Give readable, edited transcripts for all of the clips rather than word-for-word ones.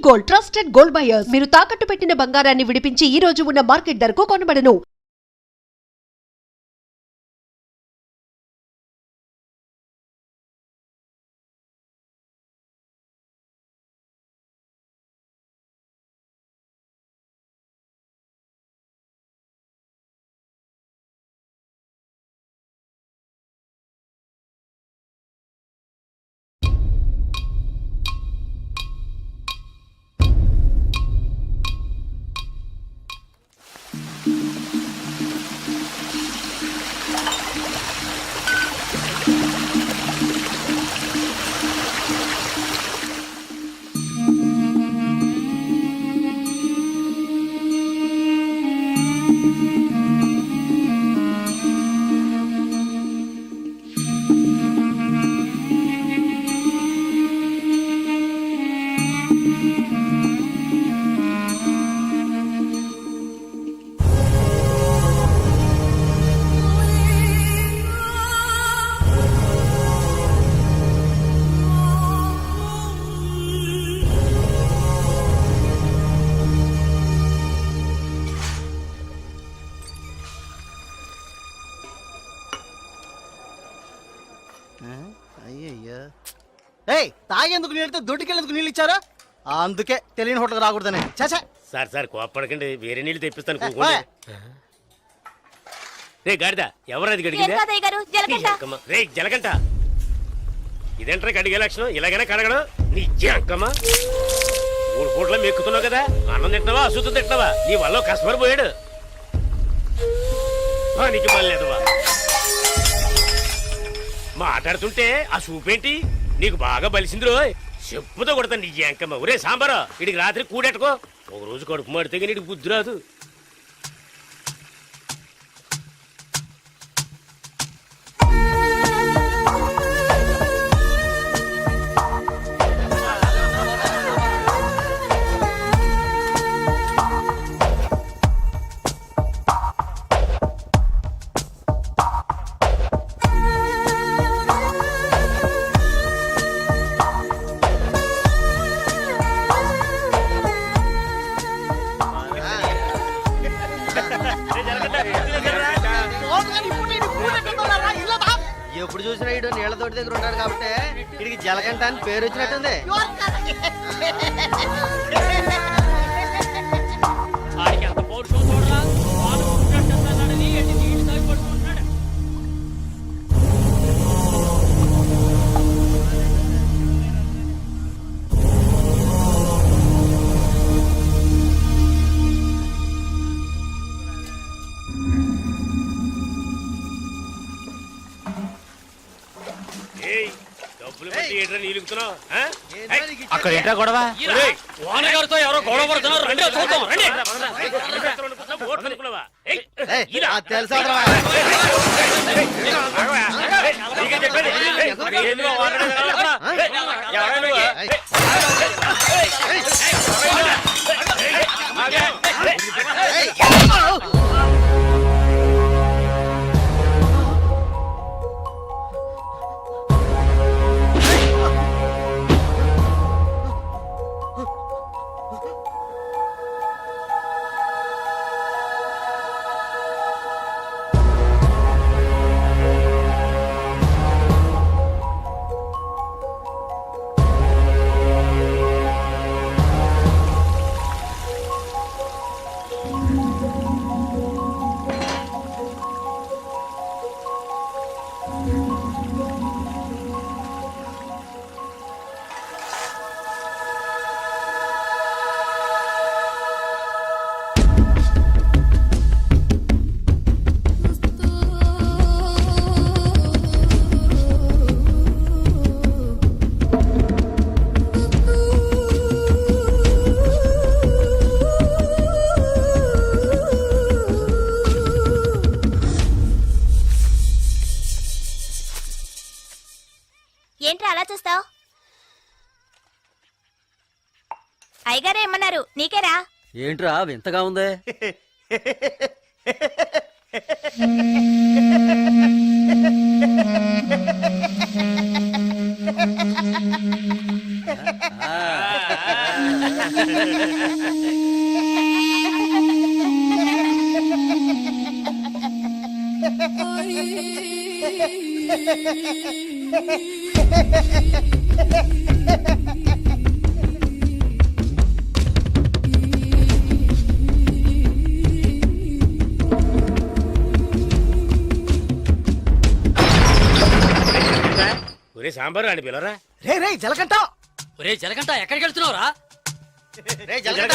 Gold, trusted gold buyers. మీరు తాకట్టు పెట్టిన బంగారాన్ని విడిపించి ఈ రోజు ఉన్న మార్కెట్ ధరకు కొనబడను. అయ్యయ్యో తాగేందుకు నీళ్ళతో దొడ్డుకెళ్ళేందుకు నీళ్ళు ఇచ్చారా? అందుకే తెలియని హోటల్ రాకూడదని. చాచా సార్ సార్ కోపడకండి, వేరే నీళ్ళు తెప్పిస్తాను. రే గాడిద, ఎవరది గడిగిందా? రే జలకంట, ఇదేంట్రా కడిగే లక్షణం? ఇలాగైనా కడగడం నీ జంకమ్మా. 3 పూట్ల మెక్కుతున్నావు కదా, అన్నం తింటున్నావా అశుద్ధం తింటున్నావా? నీ వల్ల కస్టమర్ పోయాడు. నీకు మళ్ళేదవా మాట్లాడుతుంటే ఆ చూపేంటి? నీకు బాగా బలిసింది రోయ్, చెప్పుతో కొడతాను నీ జంకమ్మ. ఒరే సాంబారా, వీడికి రాత్రి కూడెట్టుకో. ఒక రోజు కడుపు మాడితే నీకు బుద్ధి రాదు. ఎప్పుడు చూసినా ఇడు నీళ్ళ తోటి దగ్గర ఉంటాడు కాబట్టి ఇడికి జలకంట అని పేరు వచ్చినట్టుంది. అక్కడ ఏంట్రా గొడవ? వానగారితో ఎవరో గొడవ పడుతున్నారు. తెలుసా ఏంట్రా అలా చూస్తావు? అయ్యగారు ఏమన్నారు? నీకేరా? ఏంట్రా వింతగా ఉంది? ఒరే సాంబారు అని పిలవరా. రే రే జలకంట ఒరే జలగంట ఎక్కడికి వెళ్తున్నావురా? రే జలకంట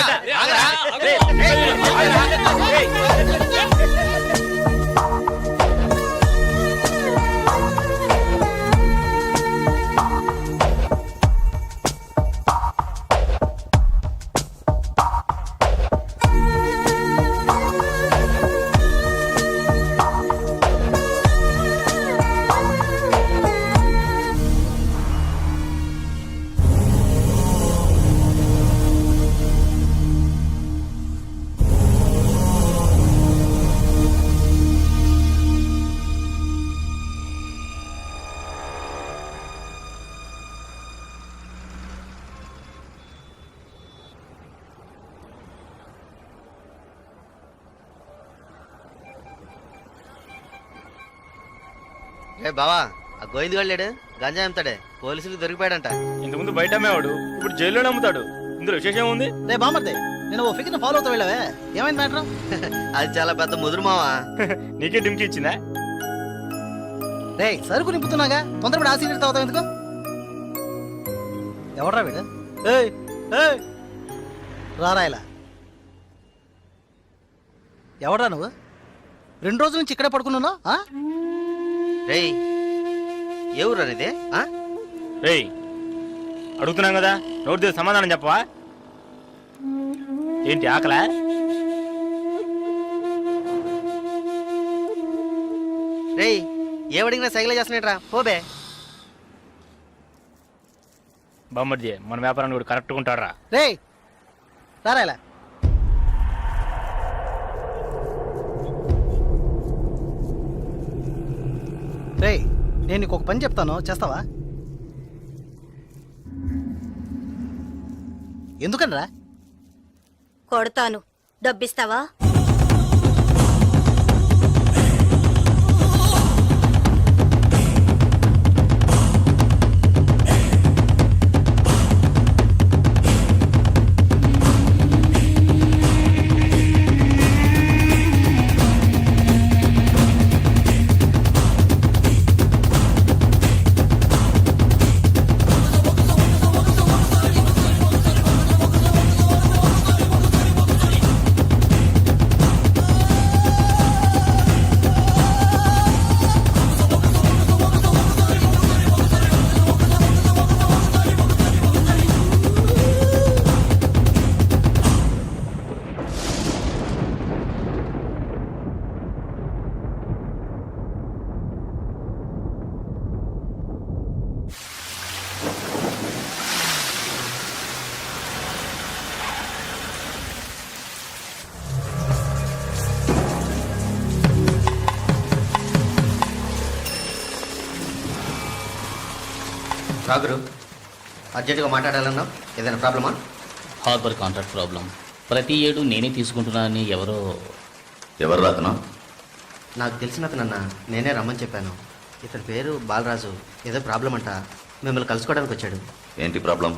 రే బావా, ఆ గోవింద్ గారు లేడు, గంజా అమ్ముతాడే, పోలీసులకు దొరికిపోయాడంట. ఇంతకుముందు బయట అమ్మేవాడు, ఇప్పుడు జైల్లోనే అమ్ముతాడు. ఇందులో విశేషం ఉంది? రే బామర్దే, నేను ఓ ఫిగర్ ఫాలో అవుతా వెళ్ళావే, ఏమైంది మ్యాటర్? అది చాలా పెద్ద ముదురు మావా. నీకే డిమ్కి ఇచ్చిందా? రే సరుకు నింపుతున్నాగా, తొందరపడి ఆ సీనియర్ తాగుతావు ఎందుకు? ఎవడ్రా వీడు? ఏయ్ ఏయ్ రారా ఇలా. ఎవడ్రా నువ్వు? 2 రోజుల నుంచి ఇక్కడే పడుకున్నావు? రేయ్, ఏ ఊరు అనేది? రేయ్ అడుగుతున్నాం కదా, నోటి దగ్గర సమాధానం చెప్పవా? ఏంటి ఆకలా? రేయ్, ఏమడిగినా సైకిల్ చేస్తున్నాడ్రా, పోబే. బామ్మర్జీ, మన వ్యాపారాన్ని కూడా కరెక్ట్గా ఉంటాడు రా. రే రారా ఇలా. రే నేను నీకు ఒక పని చెప్తాను, చేస్తావా? ఎందుకనరా? కొడతాను, డబ్బిస్తావా? రాగురు, అర్జెంటుగా మాట్లాడాలన్నా, ఏదైనా ప్రాబ్లమా? Harbour contract problem. ప్రతి ఏడు నేనే తీసుకుంటున్నానని ఎవరు రాతను? నాకు తెలిసిన అతనన్నా, నేనే రమ్మని చెప్పాను. ఇతని పేరు బాలరాజు. ఏదో ప్రాబ్లం అంట, మిమ్మల్ని కలుసుకోవడానికి వచ్చాడు. ఏంటి ప్రాబ్లం?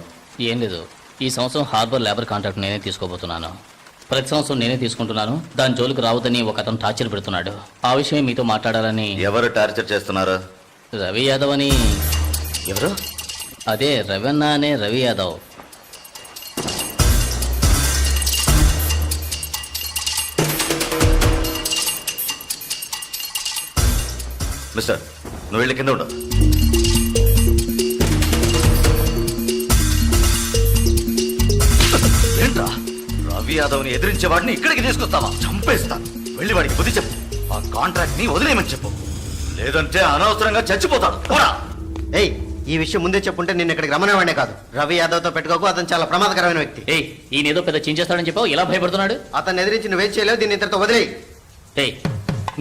ఏం లేదు, ఈ సంవత్సరం హార్బర్ లేబర్ కాంట్రాక్ట్ నేనే తీసుకోబోతున్నాను. ప్రతి సంవత్సరం నేనే తీసుకుంటున్నాను. దాని జోలికి రావద్దని ఒక అతను టార్చర్ పెడుతున్నాడు. ఆ విషయం మీతో మాట్లాడాలని. ఎవరు టార్చర్ చేస్తున్నారు? రవి యాదవ్ అని. ఎవరు? అదే రవణ అనే రవి యాదవ్. మిస్టర్, నువ్వు వెళ్ళి కింద ఉండు. ఏంట్రా, రవి యాదవ్ని ఎదిరించే వాడిని ఇక్కడికి తీసుకొస్తావా? చంపేస్తాను. వెళ్ళి వాడికి బుద్ధి చెప్పు. ఆ కాంట్రాక్ట్ ని వదిలేయమని చెప్పు, లేదంటే అనవసరంగా చచ్చిపోతాడు. పోరా. ఏయ్, ఈ విషయం ముందే చెప్పుంటే నేను ఇక్కడికి రమ్మనేవాడే కాదు. రవి యాదవ్తో పెట్టుకోకు, అతను చాలా ప్రమాదకరమైన వ్యక్తి. ఏయ్, ఈయన ఏదో పెద్ద చించేస్తాడని చెప్పావు, ఎలా భయపడుతున్నాడు? అతన్ని ఎదిరించి నువ్వేం చేయలేవు, దీన్ని ఇంతటితో వదిలేయి. ఏయ్,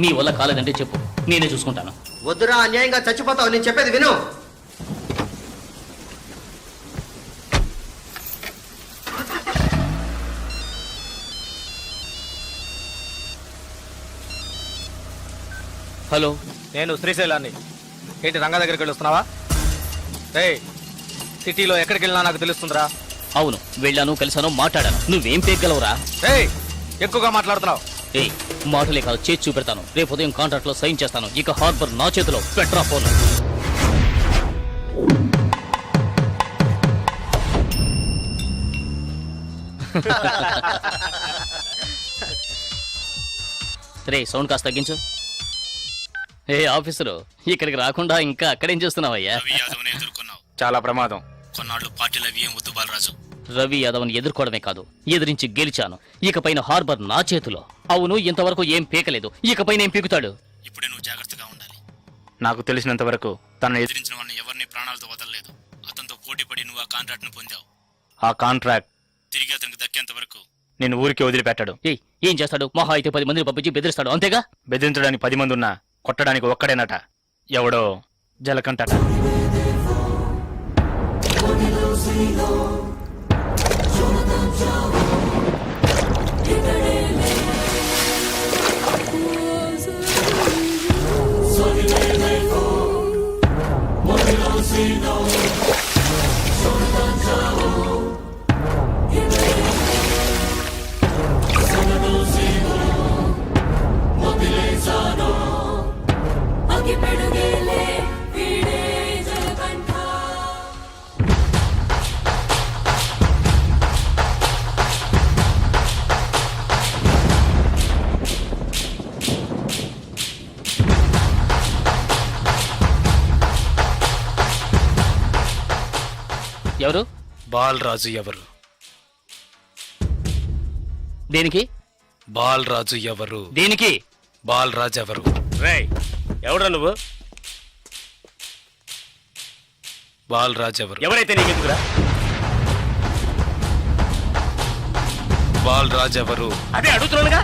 నీ వల్ల కాలేదంటే చెప్పు, నేనే చూసుకుంటాను. వద్దురా, అన్యాయంగా చచ్చిపోతావు. నేను చెప్పేది విను. హలో. నేను శ్రీశైలాన్ని. ఏంటి రంగా దగ్గరికి వెళ్ళొస్తున్నావా? రే, సిటీలో ఎక్కడికి వెళ్ళినా నాకు తెలుస్తుందిరా. అవును, వెళ్ళాను, కలిసాను, మాట్లాడాను. నువ్వేం పేగలవురా? రే, ఎక్కువగా మాట్లాడుతున్నావు. ఏ మాటలే కాదు, చేసి చూపెడతాను. రేపు ఉదయం కాంట్రాక్ట్ లో సైన్ చేస్తాను. ఇక హార్బర్ నా చేతిలో. Petra phone. రే, సౌండ్ కాస్త తగ్గించు. ఏ ఆఫీసరు, ఇక్కడికి రాకుండా ఇంకా అక్కడేం చేస్తున్నావయ్యా? చాలా ప్రమాదం. కొన్నాళ్ళు పార్టీలు అవి ఏం వద్దు బాలరాజు. రవి యాదవ్ని ఎదుర్కోవడమే కాదు, ఎదిరించి గెలిచాను. ఇకపైన హార్బర్ నా చేతిలో. అవును, ఇంతవరకు ఏం పీకలేదు, ఇకపైన ఏం పీకుతాడు? ఇప్పుడే నువ్వు జాగ్రత్తగా ఉండాలి. నాకు తెలిసినంత వరకు తనను ఎదిరించిన వాడిని ఎవరిని ప్రాణాలతో వదలలేదు. అతనితో పోటీ పడి నువ్వు ఆ కాంట్రాక్ట్ ను పొందావు. ఆ కాంట్రాక్ట్ తిరిగి అతనికి దక్కేంత వరకు నేను ఊరికి వదిలిపెట్టాడు. ఏం చేస్తాడు? మహా అయితే 10 మందిని పంపించి బెదిరిస్తాడు, అంతేగా? బెదిరించడానికి 10 మంది ఉన్నా కొట్టడానికి ఒక్కడేనట. ఎవడో జలకంటట. ఎవరు? బాలరాజు ఎవరు? దేనికి? బాలరాజు ఎవరు? దేనికి? బాలరాజు ఎవరు? రేయ్, ఎవడ్రా నువ్వు? బాలరాజు ఎవరు? ఎవరైతే నీకెందుకురా? బాలరాజు ఎవరు? అదే అడుగుతున్నానుగా.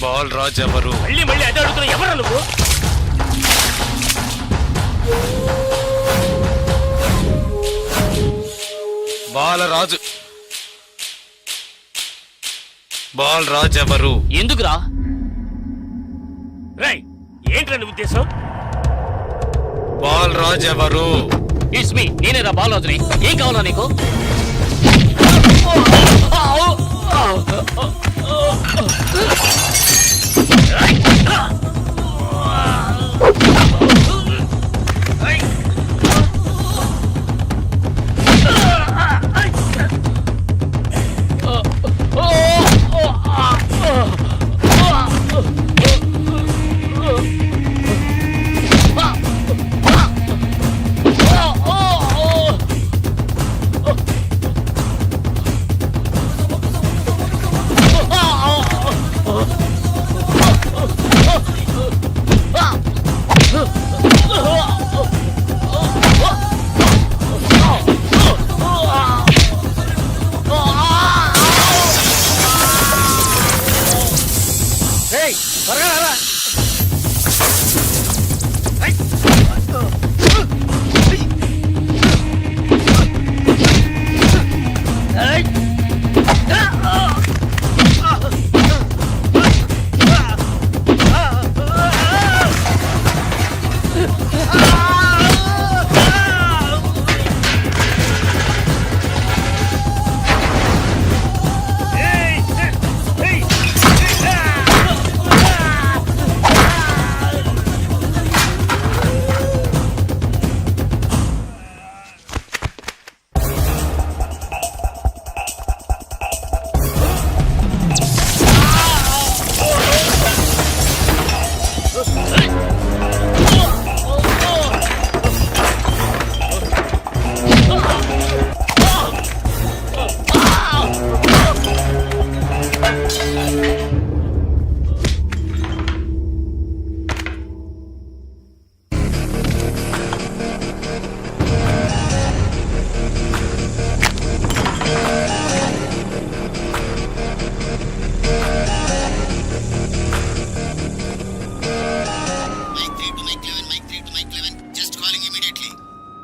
బాలరాజు ఎవరు? మళ్ళీ మళ్ళీ అదే అడుగుతున్నా. ఎవరా నువ్వు? బాలరాజు. బాలరాజు ఎవరు? ఎందుకురా? రేయ్, ఏంట్రా నీ ఉద్దేశం? బాలరాజు ఎవరు? ఇట్స్ మీ, నేనేరా బాలరాజుని. ఏం కావాలా నీకు?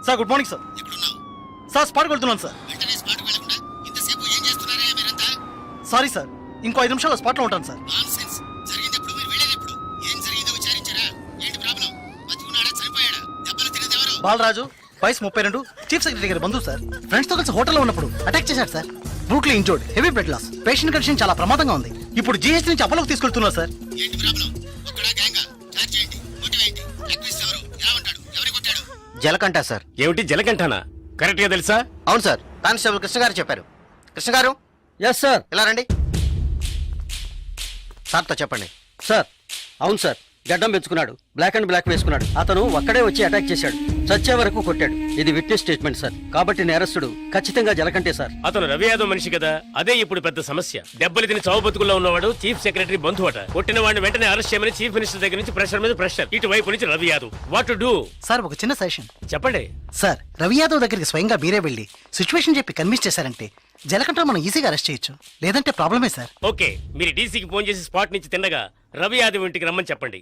Sir good morning sir. Sir స్పాట్కి వెళ్తున్నాను సార్. సారీ సార్, ఇంకో 5 నిమిషాల్లో స్పాట్లో ఉంటాను సార్. బాలరాజు వయసు 32, చీఫ్ సెక్రటరీ గారి బంధువు సార్. ఫ్రెండ్స్ తో కలిసి హోటల్లో ఉన్నప్పుడు అటాక్ చేశాడు sir. Brutally injured, heavy blood loss. Patient condition చాలా ప్రమాదంగా ఉంది. ఇప్పుడు జీహెచ్ నుంచి అపోలోకి తీసుకెళ్తున్నారు సార్. జలకంట సార్. ఏమిటి జలకంఠనా? కరెక్ట్ గా తెలుసా? అవును సార్, కానిస్టేబుల్ కృష్ణ గారు చెప్పారు. కృష్ణ గారు ఎస్ సార్. ఇలా రండి. సార్తో చెప్పండి. సార్ అవును సార్, గడ్డం పెంచుకున్నాడు, బ్లాక్ అండ్ బ్లాక్ వేసుకున్నాడు. అతను ఒక్కడే వచ్చి అటాక్ చేశాడు, చచ్చే వరకు కొట్టాడు. ఇది విట్నెస్ స్టేట్మెంట్ సార్. కాబట్టి నేరస్తుడు ఖచ్చితంగా జలకంటే సార్. అతను రవి యాదవ్ మనిషి కదా, అదే ఇప్పుడు పెద్ద సమస్య. దెబ్బలు తిని చావు బతుకుల్లో ఉన్నవాడు చీఫ్ సెక్రటరీ బంధువు అట. కొట్టిన వాడిని వెంటనే అరెస్ట్ చేయమని చీఫ్ మినిస్టర్ దగ్గర నుంచి ప్రెషర్ మీద ప్రెషర్. ఇటువైపు నుంచి Ravi Yadav. What to do? Sir ఒక చిన్న సజెషన్ చెప్పండి. సార్. రవి యాదవ్ దగ్గరికి స్వయంగా మీరే వెళ్ళి సిచ్యువేషన్ చెప్పి కన్విన్స్ చేశారంటే జలకంట మనం ఈజీగా అరెస్ట్ చేయొచ్చు. లేదంటే ప్రాబ్లమే సార్. ఓకే, మీరు డీసీకి ఫోన్ చేసి స్పాట్ నుంచి తిన్నగా రవి యాదవ్ ఇంటికి రమ్మని చెప్పండి.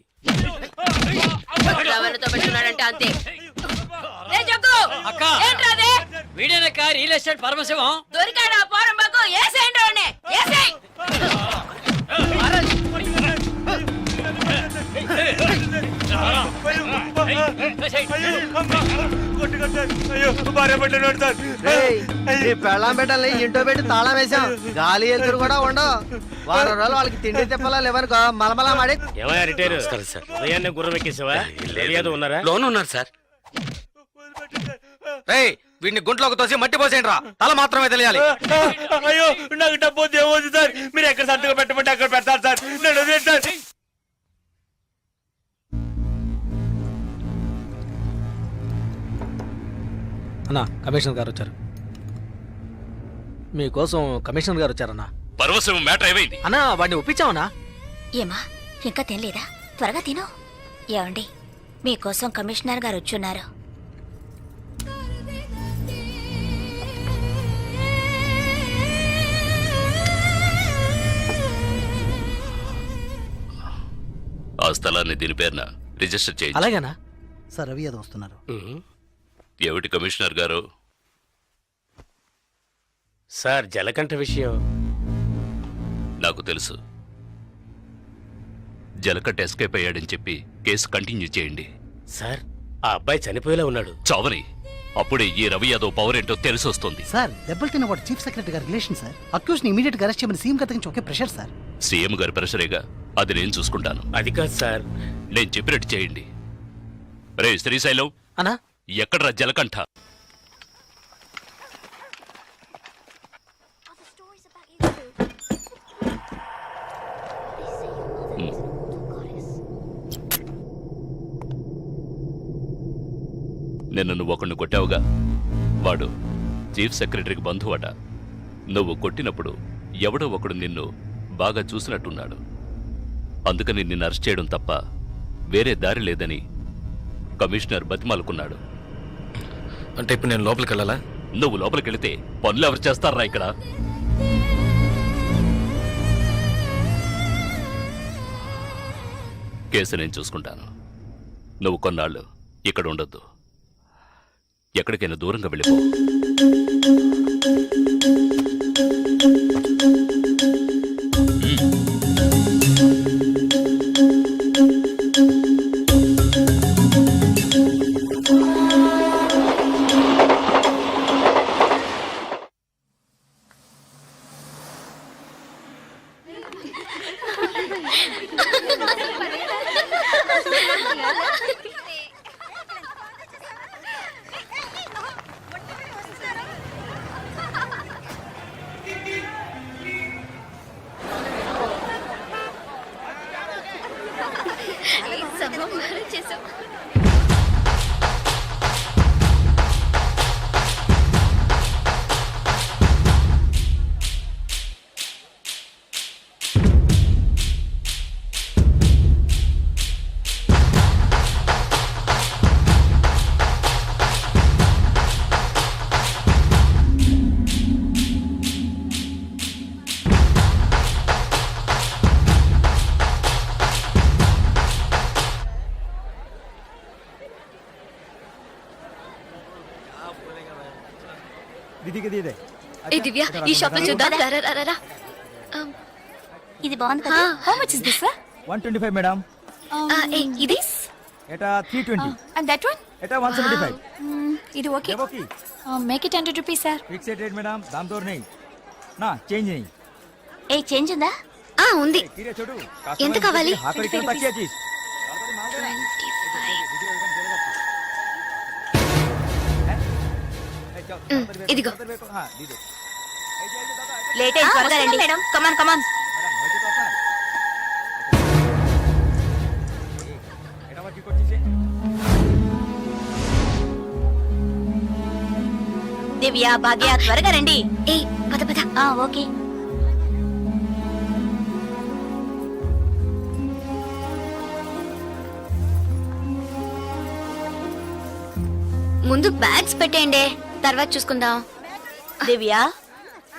అంతే. అక్క వీడేనక్క రియల్ ఎస్టేట్ పరమశివం. దొరికాడా పోరంబాకు? ఏసేయండి వాడిని, ఏసేయ్. పెళ్ళాం పెట్టాలి, ఇంటో పెట్టి తాళం వేసాం. గాలి ఎదురు కూడా ఉండవు. వారం రోజులు వాళ్ళకి తిండి తిప్పలా లేవనుకో మలమలా మాడి. ఏమయ్యా రిటైర్ సార్, ఉదయాన్నే గుర్రం ఎక్కేసావా? రవి యాదవ్ ఉన్నారా? లోన్ ఉన్నారు సార్. రేయ్ వీడిని గుంట్లోకి తోసి మట్టి పోసేయండి రా, తల మాత్రమే తెలియాలి. అయ్యో నాకు డబ్బు ఏమవుతుంది సార్? మీరు ఎక్కడ సంతకం పెట్టమంటే అక్కడ పెడతారు సార్. నేను వదిలేస్తాను. అన్నా కమిషనర్ గారు వచ్చారు. మీకోసం కమిషనర్ గారు వచ్చారన్నా. పరమశివం మ్యాటర్ ఏమైంది? అన్నా వాడిని ఒప్పించావనా? ఏమా ఇంకా తినలేదా? త్వరగా తిను. ఏమండి మీకోసం కమిషనర్ గారు వచ్చున్నారు. ఆ స్థలాన్ని దీని పేరున రిజిస్టర్ చేయండి. అలాగేనా సార్ రవి యాదవ్ వస్తున్నారు. ఏమిటి కమిషనర్ గారు? సార్ జలకంఠ విషయం నాకు తెలుసు. జలకట్ట ఎస్కేప్ అయ్యాడని చెప్పి కేసు కంటిన్యూ చేయండి. సార్ ఆ అబ్బాయి చనిపోయేలా ఉన్నాడు. చావని అప్పుడే ఈ రవి యాదవ్ పవర్ ఏంటో తెలిసి వస్తుంది. సార్ దెబ్బలు తిన్నవాడు చీఫ్ సెక్రటరీ గారి రిలేషన్ సార్. అక్యూజ్ ని ఇమీడియట్ గా అరెస్ట్ చేయమని సీఎం గారి నుంచి ఒకే ప్రెషర్ సార్. సీఎం గారి ప్రెషరేగా, అది నేను చూసుకుంటాను. అది కాదు సార్. నేను చెప్పినట్టు చేయండి. రే శ్రీశైలం, అన్నా ఎక్కడ్రా జలకంఠ? నిన్ను నువ్వు ఒకడిని కొట్టావుగా, వాడు చీఫ్ సెక్రటరీకి బంధువట. నువ్వు కొట్టినప్పుడు ఎవడో ఒకడు నిన్ను బాగా చూసినట్టున్నాడు. అందుకని నిన్ను అరెస్ట్ చేయడం తప్ప వేరే దారి లేదని కమిషనర్ బతిమాలుకున్నాడు. అంటే ఇప్పుడు నేను లోపలికి వెళ్ళాలా? నువ్వు లోపలికి వెళితే పనులు ఎవరు చేస్తారా ఇక్కడ? కేసు నేను చూసుకుంటాను. నువ్వు కొన్నాళ్ళు ఇక్కడ ఉండొద్దు, ఎక్కడికైనా దూరంగా వెళ్ళిపో. ఏ దివ్య, ఈ షాప్ లో చూద్దాం. ఇది బాగుంది కదా. How much is this? 125 madam. ఇది ఎటా 320. అండ్ దట్ వన్ এটা 175 ఇది ఓకే দেবো কি make it 100 rupees sir. Fixed rate madam দাম దోর নেই না চেঞ্জ নেই ఏ చేంజ్ ఉందా? ఉంది. কিরে ছোটু ఎంత కావాలి? হাত করে কেন তাকিয়ে আছিস ఇదిగో. হ্যাঁ দি দে లేట్ అయ్యి త్వరగా రండి మేడం. కమాన్ కమాన్. এটা আবার কি করছিস దివ్య, భాగ్య త్వరగా రండి. ఏ పద పద. ఓకే. ముందు బ్యాగ్స్ పెట్టేయండి, తర్వాత చూసుకుందాం. దివ్య,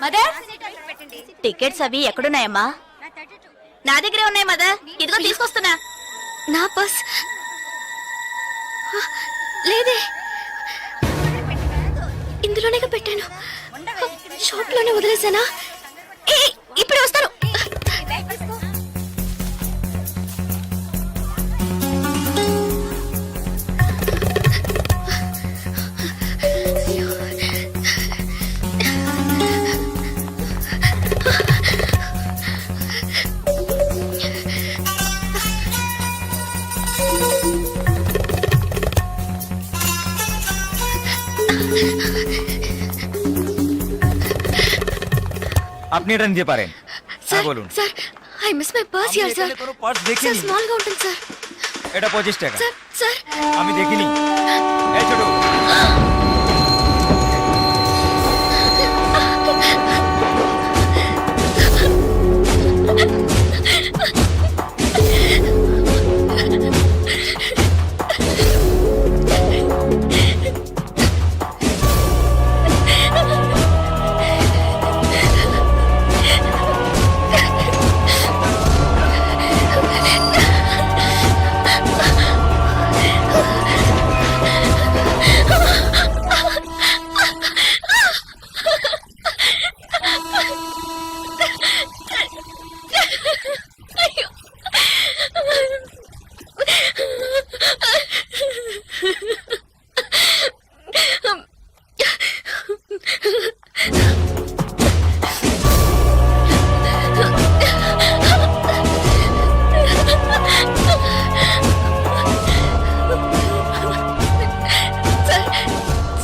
మదర్ టికెట్స్ అవి ఎక్కడున్నాయమ్మా? నా దగ్గరే ఉన్నాయి మదర్. ఇదిగో తీసుకొస్తున్నా. నా పర్స్ లేదే, ఇందులోనే పెట్టాను. షాప్ లోనే వదిలేసానా? ఇప్పుడు వస్తాను. আপনি এটা নিতে পারেন হ্যাঁ বলুন sir, I miss my purse here, sir. কোনো পার্স দেখিনি Sir, small గా ఉంటుంది సార్. এটা 25 টাকা సార్ సార్ আমি দেখিনি এই ছোটু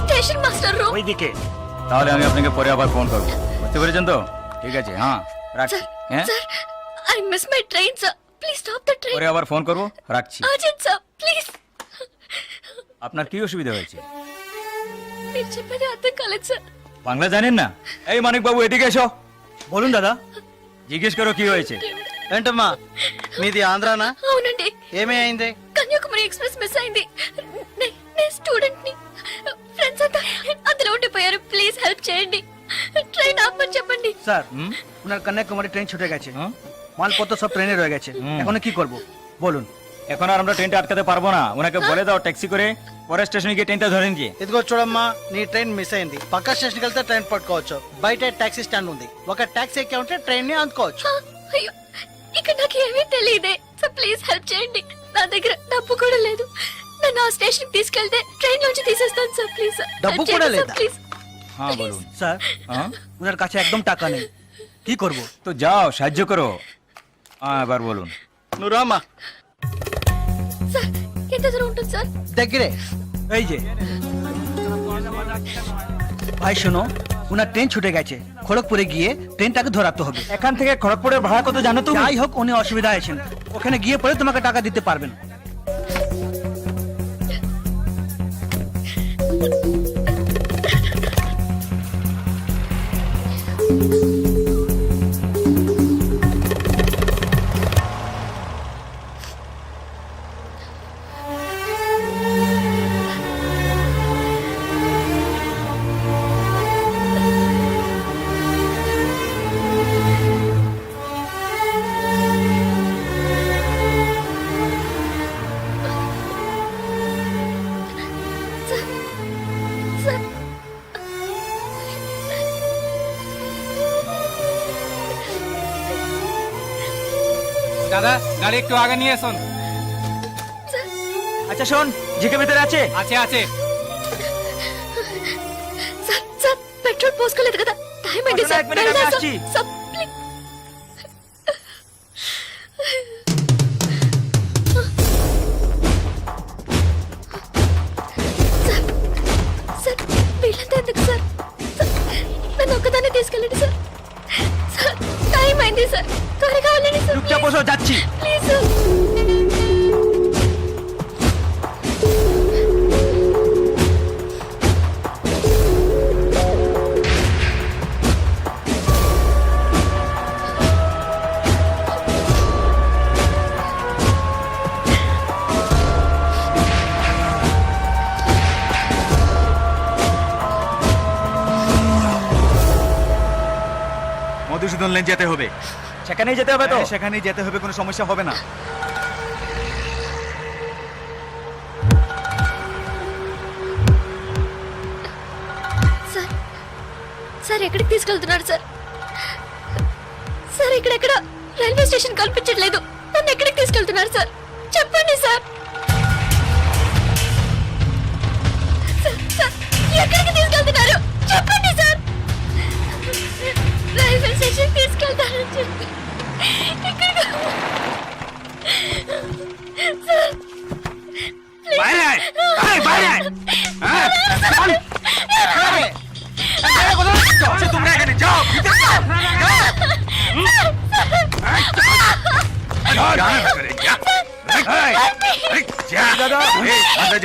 স্টেশন মাস্টার রুম ওইদিকে তাহলে আমি আপনাকে পরে আবার ফোন করব বুঝতে পেরেছেন তো ঠিক আছে হ্যাঁ রাখছি হ্যাঁ sir, I miss my train, sir. Please stop the train. পরে আবার ফোন করব রাখছি Urgent, sir. Please. আপনার কি অসুবিধা হয়েছে మీరు చెప్పేది అర్థం కాలేదు సార్. বাংলা জানেন না এই মানিক বাবু এদিকে এসো বলুন দাদা জিজ্ঞেস করো কি হয়েছে ఏంటమ్మా మీది ఆంధ్రానా? అవునండి, ఏమీ అయింది? కన్యాకుమారి ఎక్స్ప్రెస్ మిస్ అయింది. నేను స్టూడెంట్ ని, ఫ్రెండ్స్ అంతా అందులో ఉండిపోయారు. ప్లీజ్ హెల్ప్ చేయండి. ট্রেন আপনি చెప్పండి স্যার ওনার কন্যাকুমারী ট্রেন ছুটে গেছে, মালপত্র সব ট্রেনে রয়ে গেছে, এখন কি করব বলুন? এখন আর আমরা ট্রেনটা আটকাতে পারবো না ওনাকে বলে দাও ট্যাক্সি করে পরের స్టేషన్ গিয়ে ట్రైన్টা ধরে নিয়ে ఇదిగో చూడమ్మా, నీ ట్రైన్ మిస్ అయింది. పక్క స్టేషన్కి వెళ్తే ట్రైన్ పట్టుకోవచ్చు. బయట టాక్సీ స్టాండ్ ఉంది, ఒక టాక్సీ ఎక్కి ఉంటే ట్రైన్ ని అందుకోవచ్చు. అయ్యో, ఇక్కడ నాకు ఏమీ తెలియదే. సో ప్లీజ్ హెల్ప్ చేయండి. నా దగ్గర డబ్బు కూడా లేదు. నన్ను ఆ స్టేషన్ తీసుకెళ్తే ట్రైన్ నుంచి తీసేస్తాను సార్. ప్లీజ్ డబ్బు కూడా లేదా? ప్లీజ్. হ্যাঁ বলুন স্যার হ্যাঁ ওনার কাছে একদম টাকা নেই, কি করব? তো যাও সাহায্য করো হ্যাঁ এবার বলুন నువ్వు రామ్మా. సార్, ఎంత దూరం ఉంటుంది సార్? దగ్గరే এই যে ভাই শোনো, ওনার ট্রেন ছুটে গেছে, খড়গপুরে গিয়ে ট্রেনটাকে ধরাতে হবে। এখান থেকে খড়গপুরের ভাড়া কত জানো তুমি? যাই হোক, উনি অসুবিধা আছেন, ওখানে গিয়ে পরে তোমাকে টাকা দিতে পারবেন। দাদা গাড়ি একটু আগে নিয়ে আসুন। আচ্ছা শোন, জিকে ভিতরে আছে? আছে আছে। సార్ సార్ పెట్రోల్ పోసుకోలేదు కదా టైం అయింది పక్కన సార్ এক মিনিট, আমি వెళ్దాం আসছি। సార్ ప్లీజ్ సార్ సార్ వీళ్ళంతా ఎందుకు సార్ సార్, నన్ను ఒక్కదాన్ని తీసుకెళ్ళండి సార్ సార్ టైం అయింది సార్ త్వరగా వెళ్ళండి సార్ চুপচাপ বসো, যাচ্ছি। ప్లీజ్ సార్ মধুসূদন লেন যেতে হবে। সেখানেই যেতে হবে তো? সেখানেই যেতে হবে, কোনো সমস্যা হবে না। సార్ సార్ ఎక్కడికి తీసుకెళ్తున్నారు సార్ సార్ ఇక్కడెక్కడ రైల్వే స్టేషన్ కల్పించట్లేదు నన్ను ఎక్కడికి తీసుకెళ్తున్నారు సార్ చెప్పండి సార్ సార్, సార్, ఎక్కడికి తీసుకెళ్తున్నారు చెప్పండి సార్ రైల్వే స్టేషన్ తీసుకెళ్తారని చెప్పి ఎక్కడికి సార్ তোমরা এখানে যাও,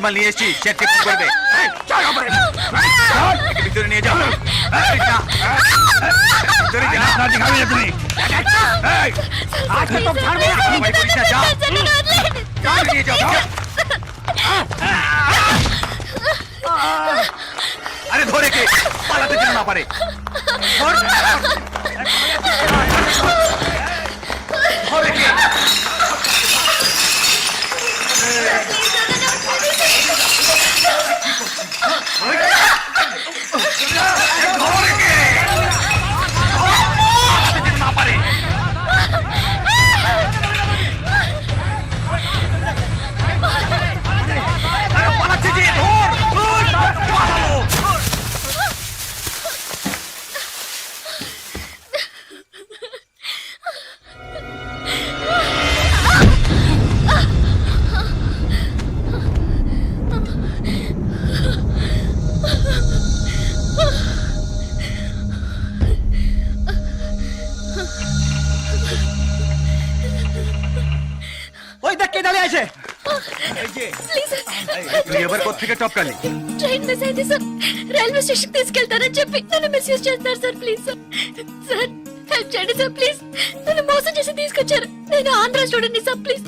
মাল নিয়ে এসছি, চেক চেক করবে। ভিতরে নিয়ে যাও, ভিতরে যাও তুমি। আজকে তো ছাড়বে না, করিস না, যাও যাও, নিয়ে যাও। আরে ধরে কে পালাতে যেন না পারে। ধরে কে? না পারে। পালাচ্ছে যে, ধর পালালো। ওই দেখ কে দাঁড়িয়ে আছে। ప్లీజ్ তুই এবার কোত্থেকে টপকালি? ట్రైన్ మిస్ అయింది సార్ రైల్వే స్టేషన్ తీసుకెళ్తారని చెప్పి నన్ను మిస్యూజ్ చేస్తారు sir please sir sir help చేయండి సార్ ప్లీజ్ నన్ను మోసం చేసి తీసుకొచ్చారు నేను Andhra student sir please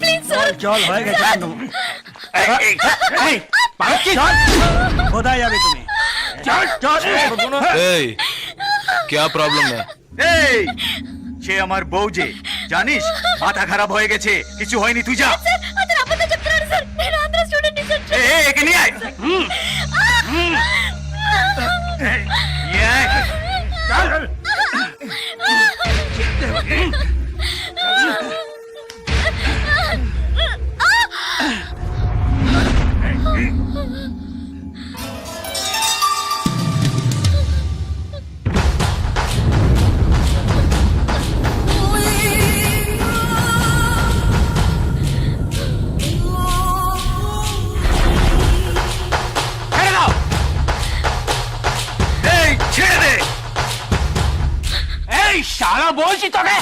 please sir চল হয়ে গেছে কেন? কোথায় যাবে তুমি? চল চল। এই क्या प्रॉब्लम है? এই সে আমার বউ যে, জানিস মাথা খারাপ হয়ে গেছে, কিছু হয়নি, তুই যা। సార్ అతను అబద్ధం చెప్తున్నాడు సార్ నేను ఆంధ్ర స్టూడెంట్ సార్ একে নিয়ে আয়। নিয়ে আয়। চল। ছেড়ে দাও। এই ছেড়ে দে। এই শালা বলছি তোকে।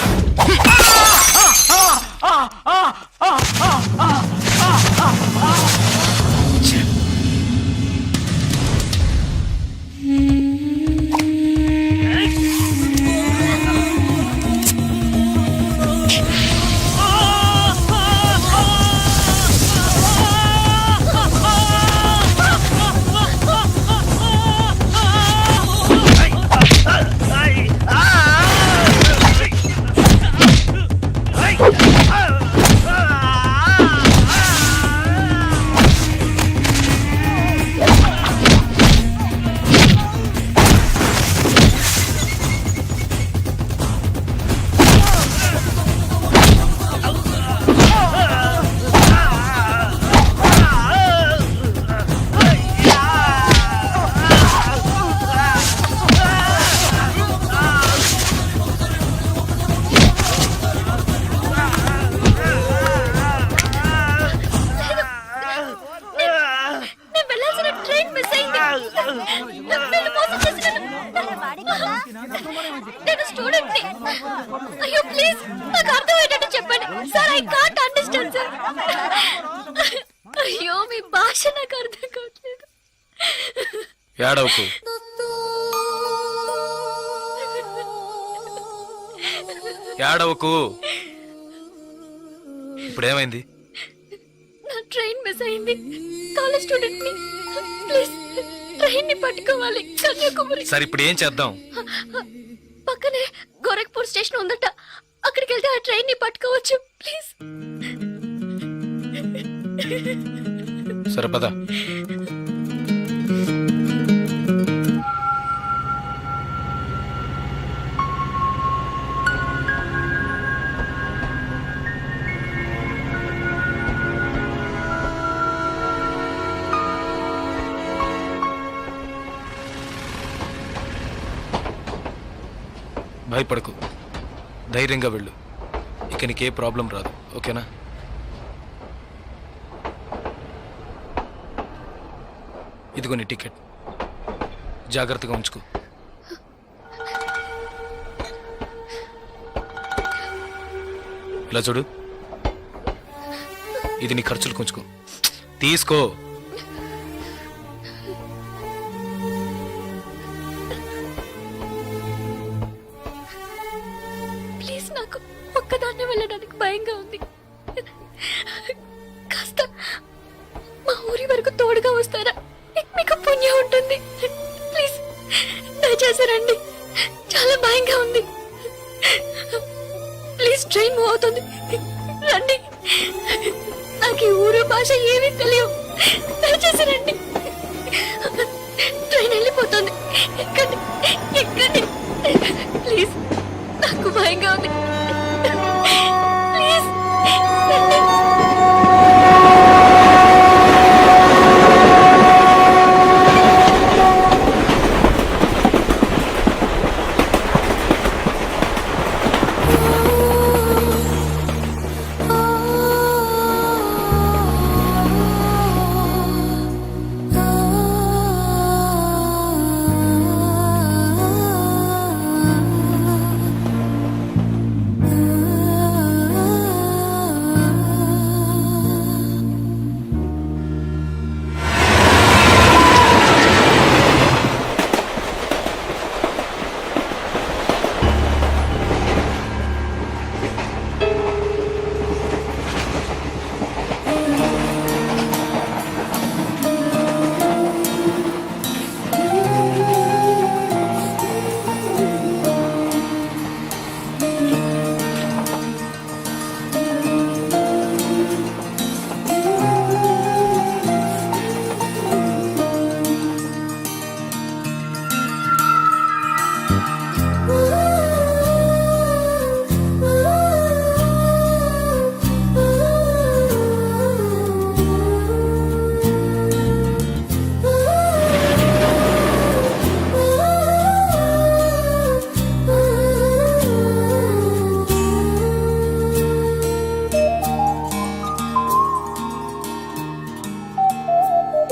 నేను స్టూడెంట్ ని. అయ్యో ప్లీజ్ నాకు అర్థమయ్యేటట్టు చెప్పండి sir. I can't understand sir. అయ్యో మీ భాష నాకు అర్థం కావట్లేదు. ఏడవకు. ఏడవకు. ఇప్పుడు ఏమైంది? నా ట్రైన్ మిస్ అయింది. కాలేజ్ స్టూడెంట్ ని. ప్లీజ్ ట్రైన్ ని పట్టుకోవాలి కన్యాకుమారి. సరే ఇప్పుడు ఏం చేద్దాం? పక్కనే గోరఖ్పూర్ స్టేషన్ ఉందట. అక్కడికి వెళ్తే ఆ ట్రైన్ ని పట్టుకోవచ్చు. ప్లీజ్. సరే పద. భయపడకు, ధైర్యంగా వెళ్ళు. ఇక నీకే ప్రాబ్లం రాదు, ఓకేనా? ఇదిగో నీ టికెట్, జాగ్రత్తగా ఉంచుకో. ఇలా చూడు, ఇది నీ ఖర్చులు ఉంచుకో. తీసుకో. ప్లీజ్ నాకు ఒక్కదాన్నే వెళ్ళడానికి భయంగా ఉంది. కాస్త మా ఊరి వరకు తోడుగా వస్తారా? మీకు పుణ్యం ఉంటుంది. ప్లీజ్ దయచేసి రండి. చాలా భయంగా ఉంది. ప్లీజ్ ట్రైన్ మూవ్ అవుతుంది. రండి. నాకు ఈ ఊరు భాష ఏమీ తెలియవు. దయచేసి రండి. ట్రైన్ వెళ్ళిపోతుంది. ఎక్కండి, ఎక్కండి. ప్లీజ్ నాకు భయంగా ఉంది. ప్లీజ్ రండి.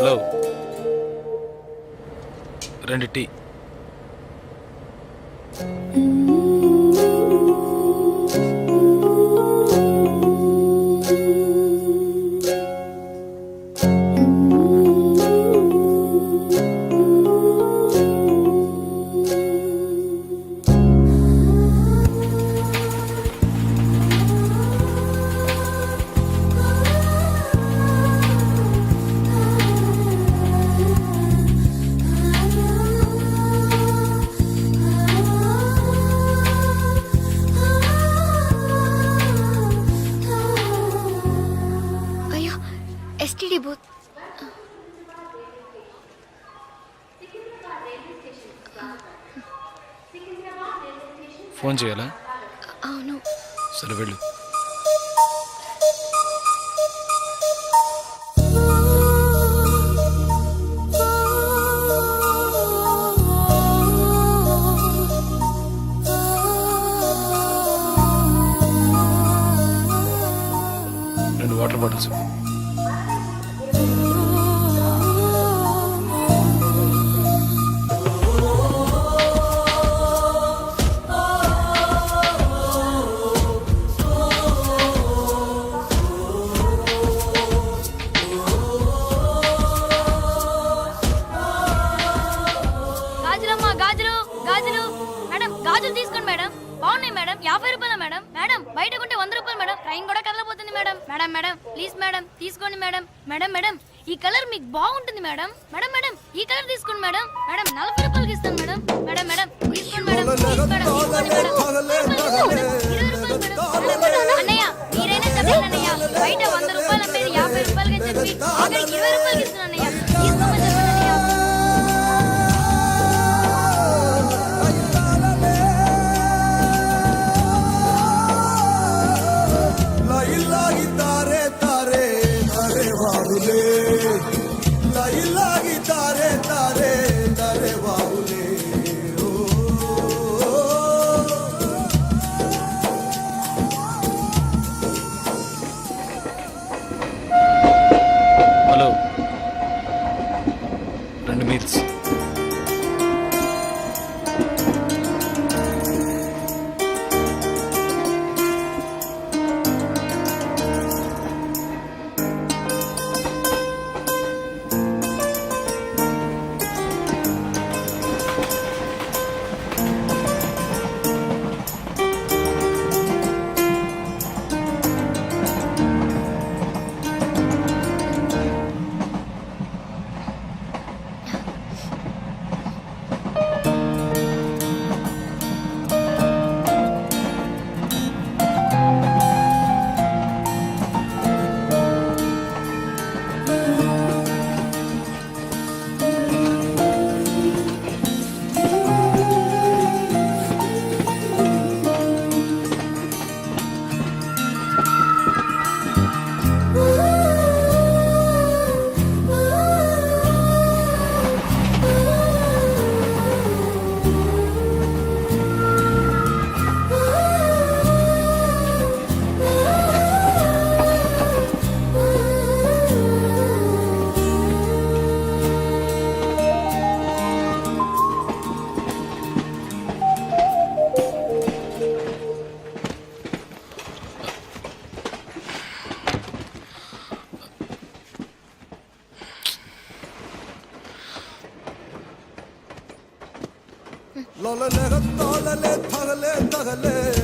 Hello, 2 tea. అయ్యో ఎస్టీడీ బూత్. ఫోన్ చేయాలా? అవును. సరే వెళ్ళు. Water bottles. బయట కొంటే 100 రూపాయలు మేడం. ట్రైన్ కూడా కదలబోతుంది madam. Madam madam please madam తీసుకోండి మేడం. మేడం మేడం ఈ కలర్ మీకు బాగుంటుంది మేడం. మేడం మేడం ఈ కలర్ తీసుకోండి మేడం. మేడం 40 రూపాయలకి ఇస్తాను మేడం. మేడం మేడం తీసుకోండి మేడం. ప్లీజ్ మేడం తీసుకోండి మేడం. 20 రూపాయలు మేడం. అన్నయ్య మీరైనా చెప్పండి అన్నయ్య. బయట 100 రూపాయలు అమ్మేది 50 రూపాయలకి చెప్పి ఆఖరికి 20 రూపాయలకి ఇస్తున్నాను అన్నయ్య. తీసుకోమని చెప్పండి అన్నయ్య. Hello 2 meals.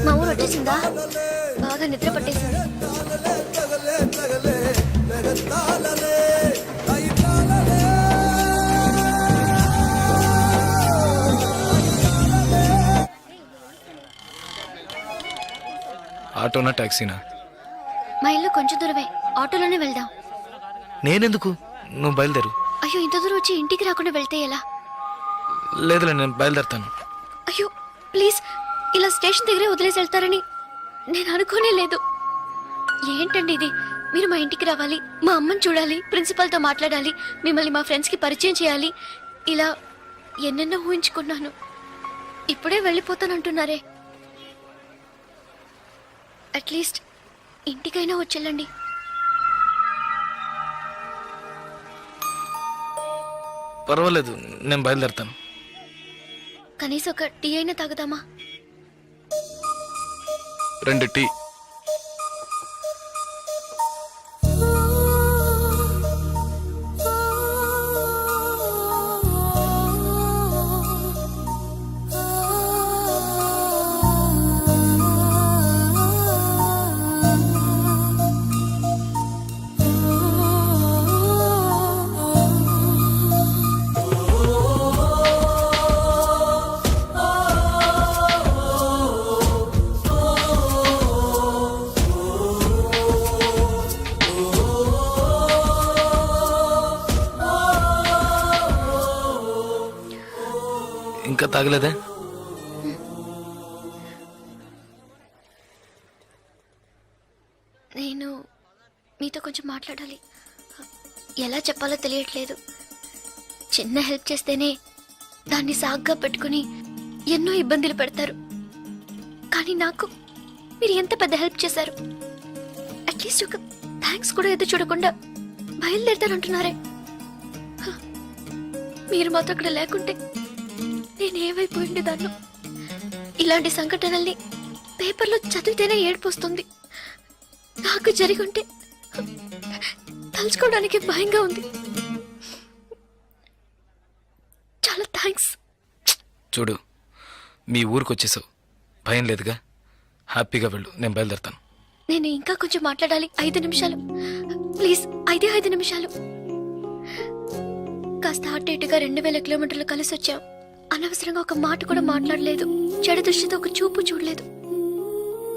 మా ఊరు వచ్చేసిందా? బాగా నిద్ర పట్టేసింది. ఆటోనా టాక్సీనా? మా ఇల్లు కొంచెం దూరమే, ఆటోలోనే వెళ్దాం. నేనెందుకు, నువ్వు బయలుదేరు. అయ్యో ఇంత దూరం వచ్చి ఇంటికి రాకుండా వెళ్తే ఎలా? లేదులే నేను బయలుదేరుతాను. అయ్యో ప్లీజ్ ఇలా స్టేషన్ దగ్గరే వదిలేసి వెళ్తారని నేను అనుకోనే లేదు. ఏంటండి ఇది? మీరు మా ఇంటికి రావాలి, మా అమ్మని చూడాలి, ప్రిన్సిపల్తో మాట్లాడాలి, మిమ్మల్ని మా ఫ్రెండ్స్కి పరిచయం చేయాలి, ఇలా ఎన్నెన్నో ఊహించుకున్నాను. ఇప్పుడే వెళ్ళిపోతానంటున్నారే. అట్లీస్ట్ ఇంటికైనా వచ్చేళ్ళండి. పర్వాలేదు నేను బయలుదేరుతాను. కనీసం ఒక టీ అయినా తాగుదామా? 2 టీ. ఇంకా తాగలేదే? నేను మీతో కొంచెం మాట్లాడాలి. ఎలా చెప్పాలో తెలియట్లేదు. చిన్న హెల్ప్ చేస్తేనే దాన్ని సాగ్గా పెట్టుకుని ఎన్నో ఇబ్బందులు పెడతారు. కానీ నాకు మీరు ఎంత పెద్ద హెల్ప్ చేశారు. అట్లీస్ట్ ఒక థ్యాంక్స్ కూడా ఎదురు చూడకుండా బయలుదేరుతానంటున్నారే. మీరు మాతో అక్కడ లేకుంటే నేనేమైపోయి ఉండేదాన్ని. ఇలాంటి సంఘటనల్ని పేపర్లో చదివితేనే ఏడుపు వస్తుంది. నాకు జరిగుంటే తలుచుకోవడానికి భయంగా ఉంది. చూడు, మీ ఊరికి వచ్చేసావు, భయం లేదుగా. హ్యాపీగా వెళ్ళు, నేను బయలుదేరుతాను. నేను ఇంకా కొంచెం మాట్లాడాలి. 5 నిమిషాలు ప్లీజ్. 5 నిమిషాలు. కాస్త అటు ఇటుగా 2000 కిలోమీటర్లు కలిసి వచ్చాం. అనవసరంగా ఒక మాట కూడా మాట్లాడలేదు. చెడు దృష్టితో ఒక చూపు చూడలేదు.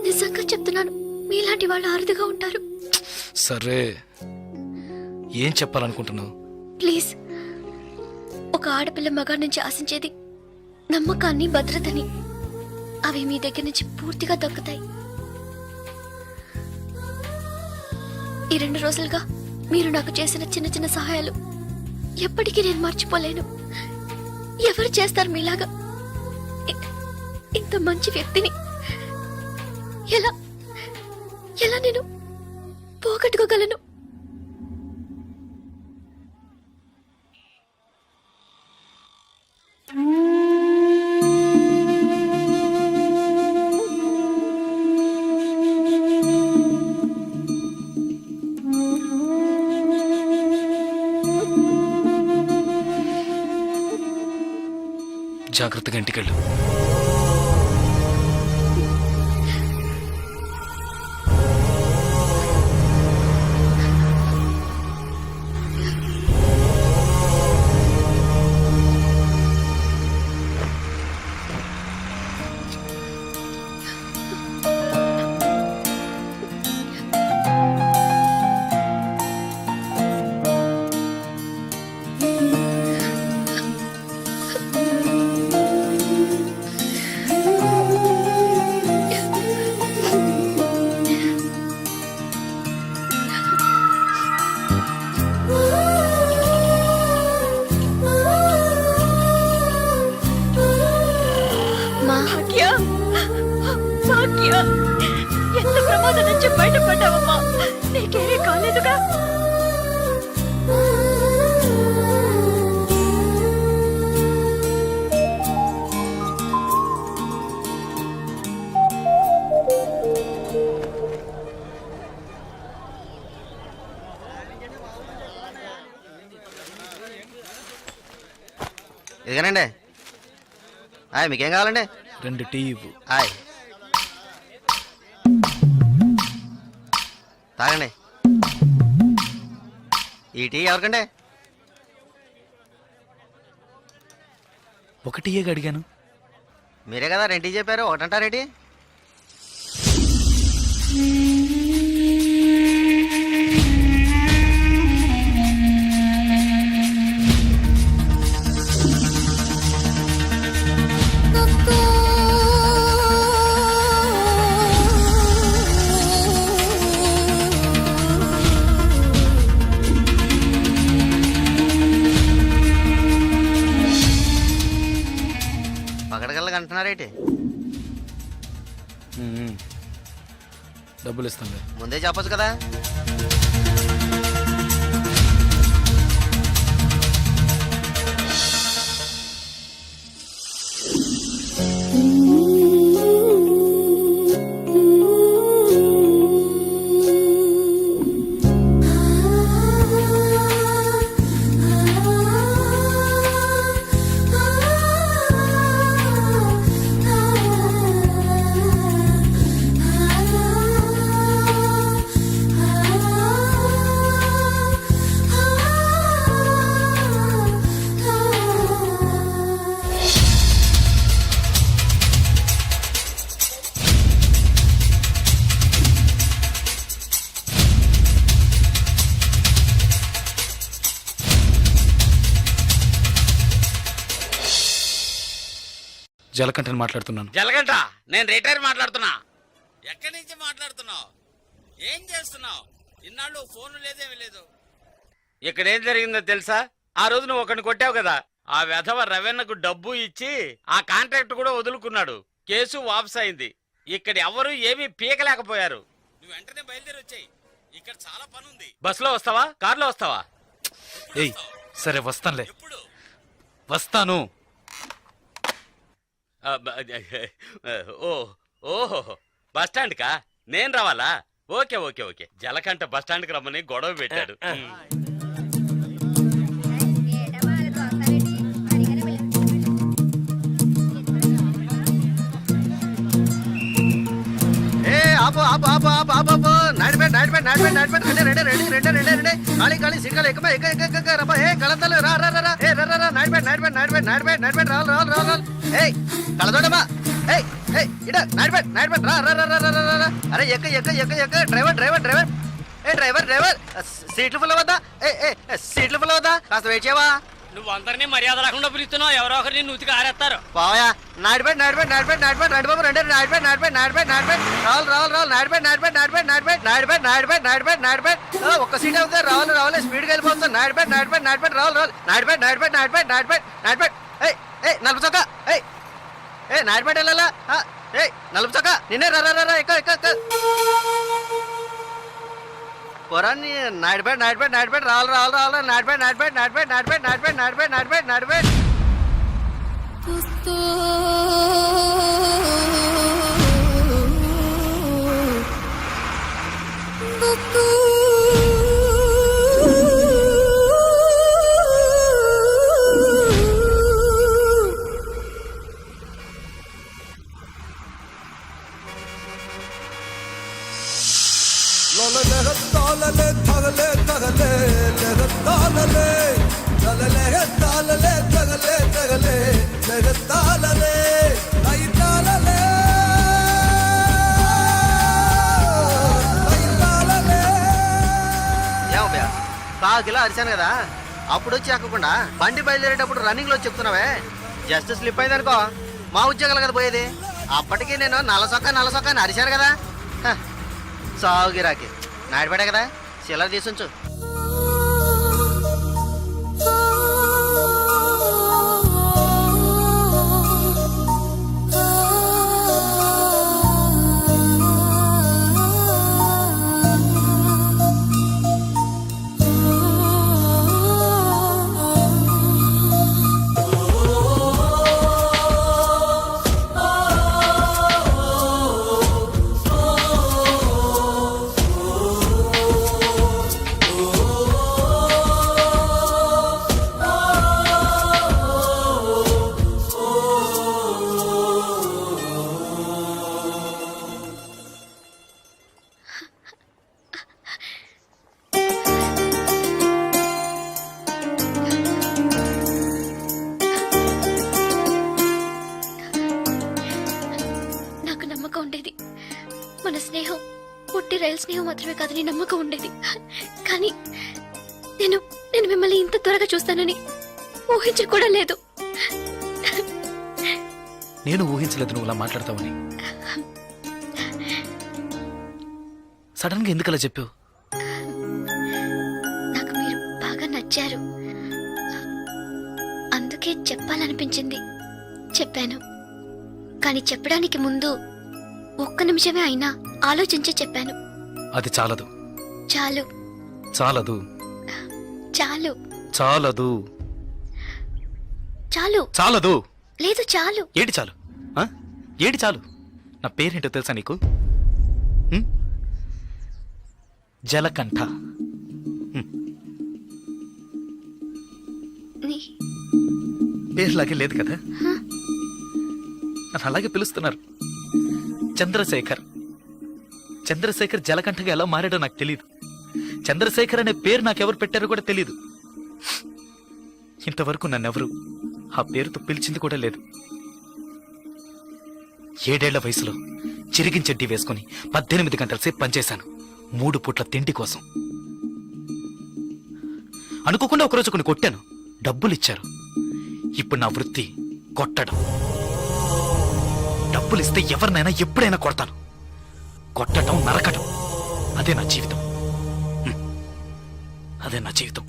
నిజంగా చెప్తున్నాను, మీలాంటి వాళ్ళు అరుదుగా ఉంటారు. సరే, ఏం చెప్పాలనుకుంటున్నావు? ప్లీజ్, ఒక ఆడపిల్ల మగాడి నుంచి ఆశించేది నమ్మకాన్ని, భద్రతని. అవి మీ దగ్గర నుంచి పూర్తిగా దక్కుతాయి. ఈ 2 రోజులుగా మీరు నాకు చేసిన చిన్న చిన్న సహాయాలు ఎప్పటికీ నేను మర్చిపోలేను. ఎవరు చేస్తారు మీలాగా? ఇంత మంచి వ్యక్తిని ఎలా ఎలా నేను పోగొట్టుకోగలను? జాగ్రత్తగా ఇంటికెళ్ళు. ఎంత ప్రమాదం నుంచి బయటపడ్డావమ్మా? నీకేమీ కాలేదుగా? ఇదిగానండి. మీకేం కావాలండి? 2 టీ ఇవ్వు. తాగండి. ఈ టీ ఎవరికండి? 1 టీయేగా అడిగాను. మీరే కదా 2 టీ చెప్పారు, ఒకటంటారేటి? పగడగల్లగా అంటున్నారేటి? డబ్బులు ఇస్తాను. ముందే చెప్పొచ్చు కదా. జలకంఠని మాట్లాడుతున్నాను. జలకంట, నేను రిటైర్ మాట్లాడుతున్నా. ఎక్కడి నుంచి మాట్లాడుతున్నావు? ఏం చేస్తున్నావు? ఇన్నాళ్ళు ఫోన్ లేదేమీ లేదు. ఇక్కడ ఏం జరిగిందో తెలుసా? ఆ రోజు నువ్వు ఒకరిని కొట్టావు కదా, ఆ వెధవ రవెన్నకు డబ్బు ఇచ్చి ఆ కాంట్రాక్ట్ కూడా వదులుకున్నాడు. కేసు వాపస్ అయింది. ఇక్కడ ఎవరు ఏమీ పీకలేకపోయారు. నువ్వు వెంటనే బయలుదేరి వచ్చాయి. ఇక్కడ చాలా పని ఉంది. బస్సులో వస్తావా, కారులో వస్తావా? ఏయ్, సరే వస్తానులే. వస్తాను. ఓహో, బస్ స్టాండ్ కా నేను రావాలా? Okay okay okay. Jalakanta bus stand కి రమ్మని గొడవ పెట్టాడు. ఆపు ఆపు ఆపు ఆపు ఆపు ఆపు Nadipeta Nadipeta Nadipeta Nadipeta ready ready ready ready ready ready ఖాళీ ఖాళీ సిక్కలు ఎక్కువ ఎక్క ఎక్క ఎక్క రబ్బా ఏ కళతలు రా రా రా ఏ రా రా రా నాడిపేట నాడిపేట నాడిపేట నాడిపేట నాడిపేట రావాలి రావాలి రావాలి ఏయ్ కళతోడమ్మా ఏయ్ ఏయ్ ఇడ నాడిపేట నాడిపేట రా రా రా రా రా రా అరే ఎక్క ఎక్క ఎక్క ఎక్క డ్రైవర్ డ్రైవర్ డ్రైవర్ ఏ డ్రైవర్ డ్రైవర్ సీట్లు ఫుల్ అవద్దా ఏ సీట్లు ఫుల్ అవద్దా కాస్త వెయిట్ చేయవా నువ్వు అందరినీ మర్యాద రాకుండా పిలుస్తున్నావు ఎవరో ఒకరిని నూతికి ఆరేస్తారు పోయా నాడిపేట నాడిపేట నాడిపేట నాడిపేట నాడిబాబు రెండు నాడిపేట నాడిపేట నాడిపేట నాడిపేట రావాలి రావాలి రావాలి నాడిపేట నాడిపేట నాడిపేట నాడిపేట నాడిపేట నాడిపేట నాడిపేట నాడిపేట ఒక్క సీట్ అవుతుంది రావాలి రావాలి స్పీడ్గా వెళ్ళిపోతుంది నాడిపేట నాడిపేట నాడిపేట రావాలి రావాలి నాడిపేట నాడిపేట నాడిపేట నాడిపేట నాడిపేట ఏ నలుపు చొక్క ఏ నాడిపేట వెళ్ళాలా ఏ నలుపు చొక్క నిన్నే రా రా రా ఎక్క ఎక్క ఎక్క పొరాన్ని నాడిపేట నాడిపేట నాడిపేట రావాలి రావాలి రావాలి నాడిపేట నాడిపేట నాడిపేట నాడిపేట నాడిపేట నాడిపేట నాడిపేట నాడిపేట కిలో అరిచాను కదా అప్పుడు వచ్చి ఎక్కకుండా బండి బయలుదేరేటప్పుడు రన్నింగ్ లో చెప్తున్నావే జస్ట్ స్లిప్ అయింది అనుకో మా ఉద్యోగాలు కదా పోయేది అప్పటికి నేను నలసొక్క అని అరిచాను కదా సాగు గిరాకి నాడిపడే కదా చిల్లర తీసుంచు ఉండేది మన స్నేహం పుట్టి రైలు స్నేహం మాత్రమే కాదని నమ్మకం ఉండేది కానీ నేను నేను మిమ్మల్ని ఇంత త్వరగా చూస్తానని ఊహించి కూడా లేదు నేను ఊహించలేదు నువ్వు అలా మాట్లాడతావని సడన్ గా ఎందుకలా చెప్పావు నాకు మీరు బాగా నచ్చారు అందుకే చెప్పాలనిపించింది చెప్పాను కానీ చెప్పడానికి ముందు ఒక్క నిమిషమే అయినా ఆలోచించి చెప్పాను అది చాలదు చాలు చాలదు చాలు చాలదు చాలు చాలదు లేదు చాలు ఏంటి చాలు ఏంటి చాలు నా పేరేంటో తెలుసా నీకు జలకంఠ పేరులాగే లేదు కదా నన్ను అలాగే పిలుస్తున్నారు చంద్రశేఖర్ చంద్రశేఖర్ జలకంఠగా ఎలా మారాడో నాకు తెలియదు చంద్రశేఖర్ అనే పేరు నాకెవరు పెట్టారో కూడా తెలియదు ఇంతవరకు నన్నెవరు ఆ పేరుతో పిలిచింది కూడా లేదు 7 ఏళ్ల వయసులో చిరిగిన చెడ్డీ వేసుకుని 18 గంటల సేపు పనిచేశాను 3 పూట్ల తిండి కోసం అనుకోకుండా ఒకరోజు కొన్ని కొట్టాను డబ్బులు ఇచ్చారు ఇప్పుడు నా వృత్తి కొట్టడం డబ్బులు ఇస్తే ఎవరినైనా ఎప్పుడైనా కొడతాను కొట్టడం నరకడం అదే నా జీవితం అదే నా జీవితం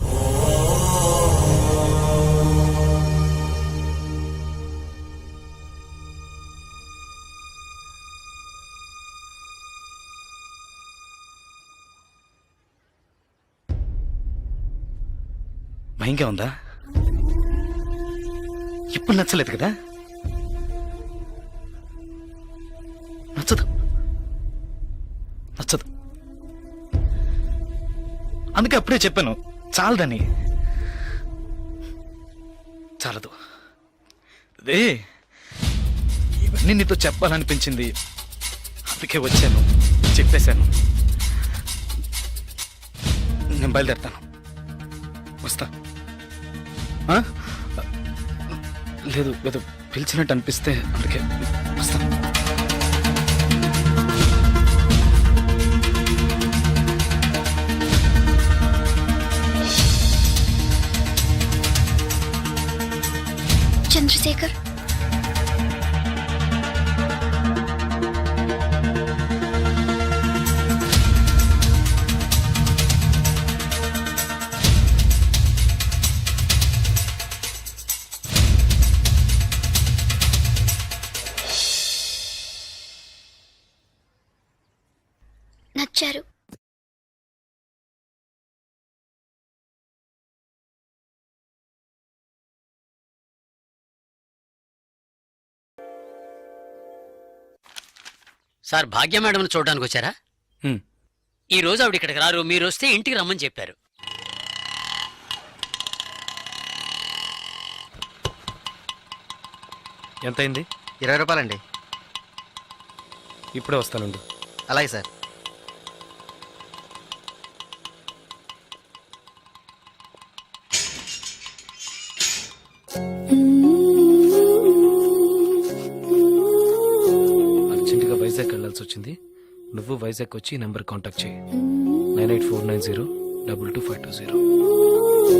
భయంగా ఉందా ఇప్పుడు నచ్చలేదు కదా నచ్చదు నచ్చదు అందుకే అప్పుడే చెప్పాను చాలదని చాలదు అదే ఇవన్నీ నీతో చెప్పాలనిపించింది అందుకే వచ్చాను, చెప్పేశాను. నేను బయలుదేరుతాను. వస్తా. ఆ? లేదు ఏదో పిలిచినట్టు అనిపిస్తే అందుకే వస్తా. చంద్రశేఖర్, నచ్చారు. సార్ భాగ్య మేడం చూడడానికి వచ్చారా? హ్మ్. ఈ రోజు ఆవిడ ఇక్కడికి రారు, మీరు వస్తే ఇంటికి రమ్మని చెప్పారు. ఎంతైంది? 20 రూపాయలండి. ఇప్పుడే వస్తానండి. అలాగే సార్. అర్జెంటుగా వైజాగ్ వెళ్ళాల్సి వచ్చింది. నువ్వు వైజాగ్ వచ్చి ఈ నెంబర్ కాంటాక్ట్ చేయి. 9849022520.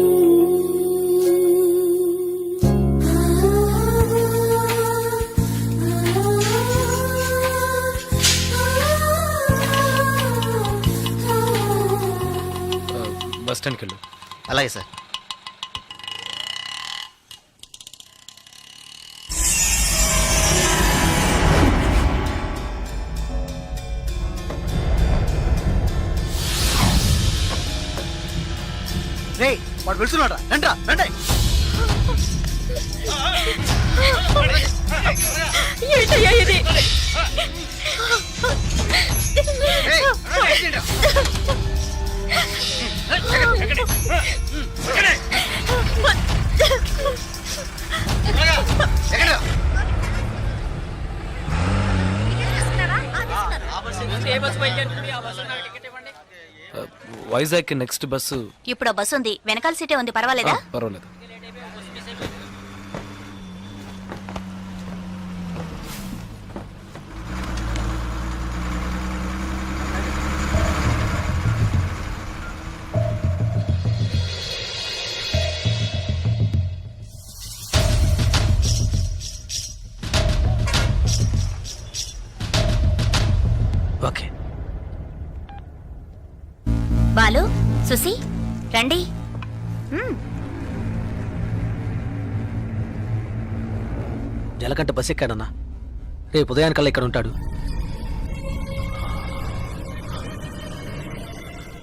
బస్ స్టాండ్కి వెళ్ళు. అలాగే సార్. రే వాడు వెళ్తున్నాడు. రండి రండి. ఏంటయ్యా ఇది? Vizag next bus. ఇప్పుడు ఆ బస్సు ఉంది, వెనకాల సీటే ఉంది, పర్వాలేదా? పర్వాలేదు. ఓకే. బాలు, సుసి, రండి. జలకంట బస్ ఎక్కాడన్నా. రేపు ఉదయానికల్లా ఇక్కడ ఉంటాడు.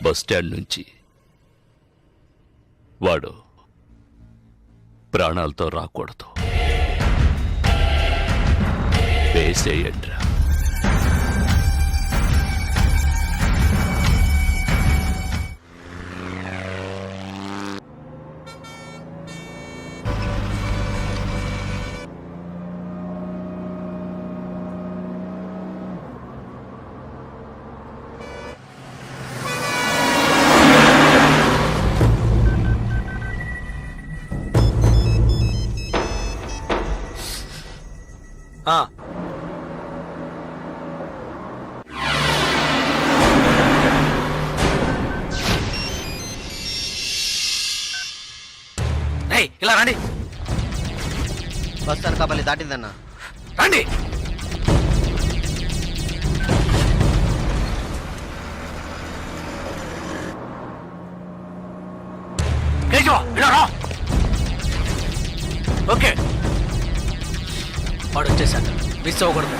బస్ స్టాండ్ నుంచి వాడు ప్రాణాలతో రాకూడదు. వేసేయండ్రా. ఇలా రండి. బస్ అనకాపల్లి దాటిందన్నా. రండి. ఓకే, వాడు వచ్చేసాడు. మిస్ అవ్వకూడదు.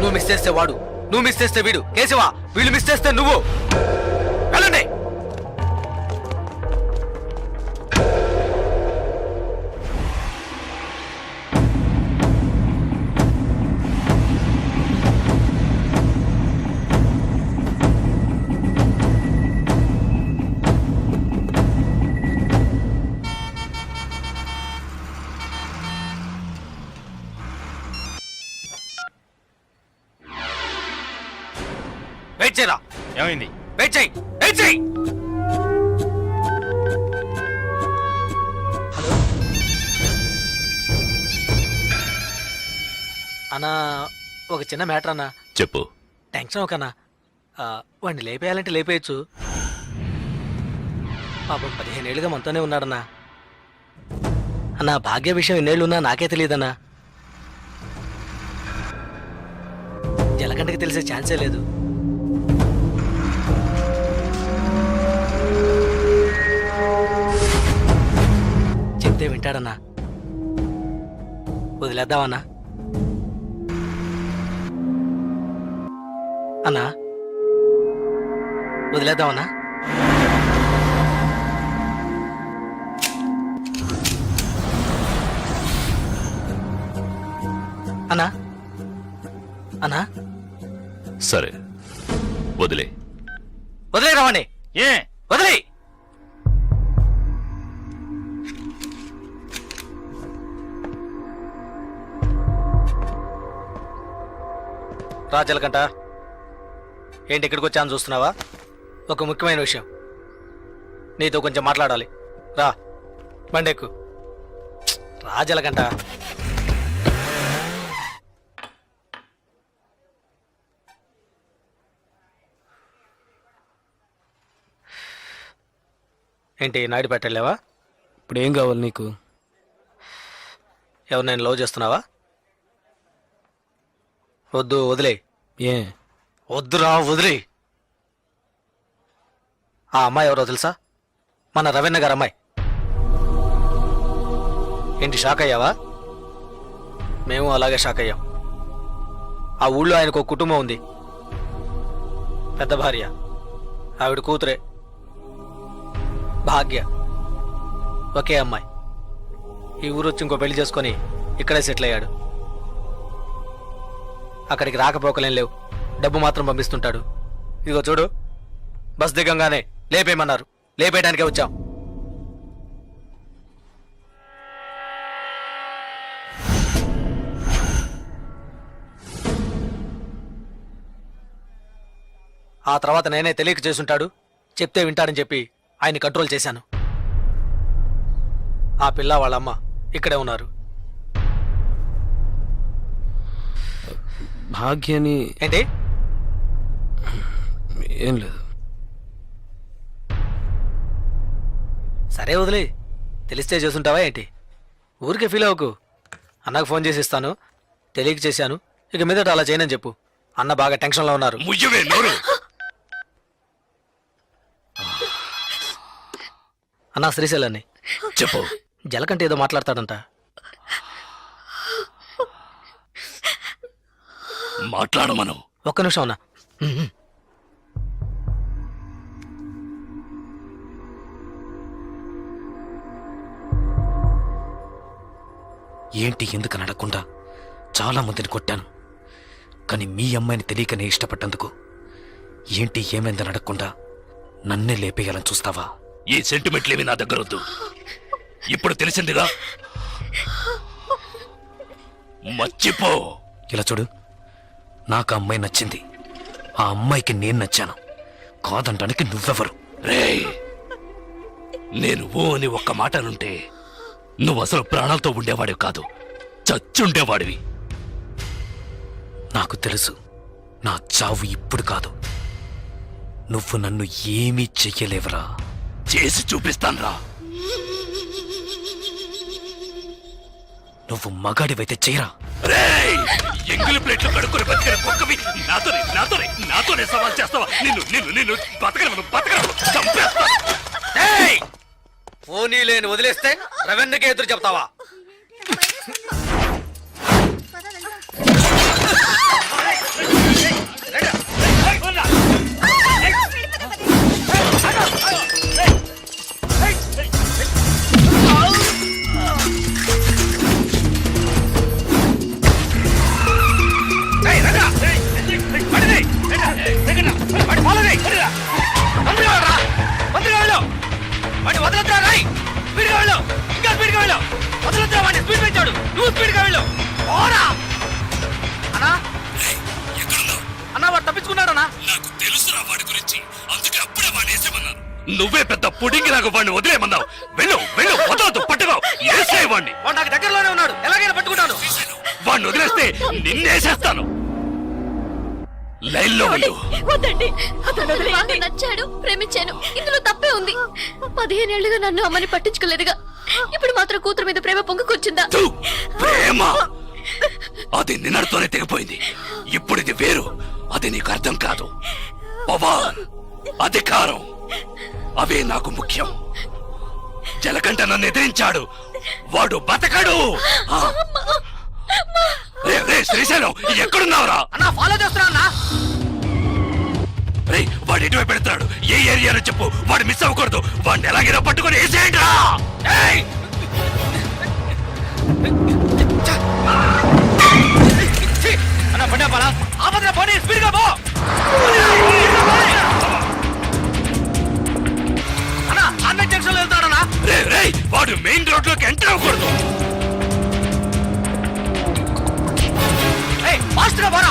నువ్వు మిస్ చేస్తే వాడు, నువ్వు మిస్ చేస్తే వీడు. కేశవా, వీళ్ళు మిస్ చేస్తే నువ్వు. వెళ్ళండి. వెయిట్ చేయరా. ఏమైంది? వెయిట్ చేయి, వెయిట్ చేయి. అన్నా ఒక చిన్న మ్యాటర్ అన్నా. చెప్పు. టెన్షన్ ఒకనా, వాడిని లేపేయాలంటే లేపేయచ్చు. పాపం 15 ఏళ్ళుగా మనతోనే ఉన్నాడన్నా. అన్నా భాగ్య విషయం ఎన్నేళ్ళున్నా నాకే తెలియదన్నా. జలకంటకి తెలిసే ఛాన్సే లేదు. చెప్తే వింటాడన్నా. వదిలేద్దామన్నా. అన్నా వదిలేద్దామన్నా. అన్నా అన్నా సరే వదిలే. వదిలే రావండి. ఏ వదిలే. రా జలకంట. ఏంటి ఇక్కడికి వచ్చాను చూస్తున్నావా? ఒక ముఖ్యమైన విషయం నీతో కొంచెం మాట్లాడాలి. రా బండెక్కు. రా జలకంట. ఏంటి నాయుడు పెట్టలేవా? ఇప్పుడు ఏం కావాలి నీకు? ఎవరు నేను లవ్ చేస్తున్నావా? వద్దు వదిలే. ఏ వద్దురా వదిలే. ఆ అమ్మాయి ఎవరో తెలుసా? మన రవీణ గారు అమ్మాయి. ఏంటి షాక్ అయ్యావా? మేము అలాగే షాక్ అయ్యాం. ఆ ఊళ్ళో ఆయనకు ఒక కుటుంబం ఉంది. పెద్ద భార్య, ఆవిడ కూతురే భాగ్య, ఒకే అమ్మాయి. ఈ ఊరు వచ్చి ఇంకో పెళ్లి చేసుకొని ఇక్కడే సెటిల్ అయ్యాడు. అక్కడికి రాకపోకలేం లేవు, డబ్బు మాత్రం పంపిస్తుంటాడు. ఇదిగో చూడు, బస్ దిగంగానే లేపేయమన్నారు. లేపేయడానికే వచ్చాం. ఆ తర్వాత నేనే తెలియక చేసుంటాడు, చెప్తే వింటాడని చెప్పి ఆయన్ని కంట్రోల్ చేశాను. ఆ పిల్ల వాళ్ళమ్మ ఇక్కడే ఉన్నారు. భాగ్యని ఏంటి? ఏం లేదు. సరే వదిలే. తెలిస్తే చేసుంటావా ఏంటి? ఊరికే ఫీల్ అవ్వకు. అన్నకు ఫోన్ చేసి ఇస్తాను, తెలియక చేశాను, ఇక మీదట అలా చేయనని చెప్పు. అన్న బాగా టెన్షన్లో ఉన్నారు. ముయ్యవే నోరు. అన్న శ్రీశైలాన్ని చెప్పు. జలకంటే ఏదో మాట్లాడతాడంట. మాట్లాడమను. ఒక్క నిమిషం అన్న. ఏంటి ఎందుకు నడకుండా చాలా మందిని కొట్టాను, కానీ మీ అమ్మాయిని తెలియకనే ఇష్టపడ్డందుకు ఏంటి ఏమైందని అడగకుండా నన్నే లేపేయాలని చూస్తావా? ఈ సెంటిమెంట్లేవి నా దగ్గర వద్దు. ఇప్పుడు తెలిసిందిగా, మర్చిపో. ఇలా చూడు, నాకు ఆ అమ్మాయి నచ్చింది, ఆ అమ్మాయికి నేను నచ్చాను. కాదంటానికి నువ్వెవరు? రేయ్, నేను ఓ అని ఒక్క మాట అనుంటే నువ్వు అసలు ప్రాణాలతో ఉండేవాడివి కాదు, చచ్చుండేవాడివి. నాకు తెలుసు, నా చావు ఇప్పుడు కాదు. నువ్వు నన్ను ఏమీ చెయ్యలేవరా. చేసి చూపిస్తాన్రా. నువ్వు మగాడివైతే చేయరా. రేయ్, ఎంగిలి ప్లేట్లు కడుక్కొని బతికిన కుక్కవి నాతోనే సవాల్ చేస్తావా? నిన్ను బతకను చంపేస్తా. పోనీ లేని వదిలేస్తే రవెన్నకే ఎదురు చెప్తావా? వదలొద్దురా, ఇంకా స్పీడ్గా వెళ్ళు. వాడి గురించి, అందుకే అప్పుడే వాడిని వేసేమన్నాను. నువ్వే పెద్ద పుడింగి నాకు వాడిని వదిలేయమన్నావు. వెళ్ళు వెళ్ళు, వదలొద్దు, పట్టుకో, వేసేయ్ వాడిని. వాడు నాకు దగ్గరలోనే ఉన్నాడు, ఎలాగైనా పట్టుకుంటాను. వాడిని వదిలేస్తే నిన్నేసేస్తాను. లైన్లో వెళ్ళు. వద్దండి, అతను వదిలేయండి. నచ్చాడు, ప్రేమించాను, ఇందులో తప్పే ఉంది. 15 ఏళ్లుగా నన్ను అమ్మని పట్టించుకోలేదుగా, ఇప్పుడు మాత్రం కూతురు మీద ప్రేమ పొంగుకొచ్చిందా? థు, ప్రేమ అది నిన్నటితోనే తెగిపోయింది. ఇప్పుడు ఇది వేరు. అది నీకు అర్థం కాదు. పవర్, అధికారం, అవే నాకు ముఖ్యం. జలకంఠ నన్ను ఎదిరించాడు, వాడు బతకడు. ఆ. రే, రే, శ్రీశైలం, ఎక్కడున్నావురా? అన్నా ఫాలో చేస్తున్నా అన్నా. రే, వాడు ఎటువైపు పెడతాడు? ఏ ఏరియాలో చెప్పు, వాడు మిస్ అవ్వకూడదు. వాడిని ఎలాగైనా పట్టుకొని వేసేయండి రా. ఏయ్! అన్నా బండి ఆపాలా? ఆపదరా పోనీ, స్పీడ్ గా పో. అన్నా అన్న జంక్షన్ లో వెళ్తాడన్నా. రే, రే, వాడు మెయిన్ రోడ్ లోకి ఎంటర్ అవ్వకూడదు. ఫాస్ట్ గా పోరా.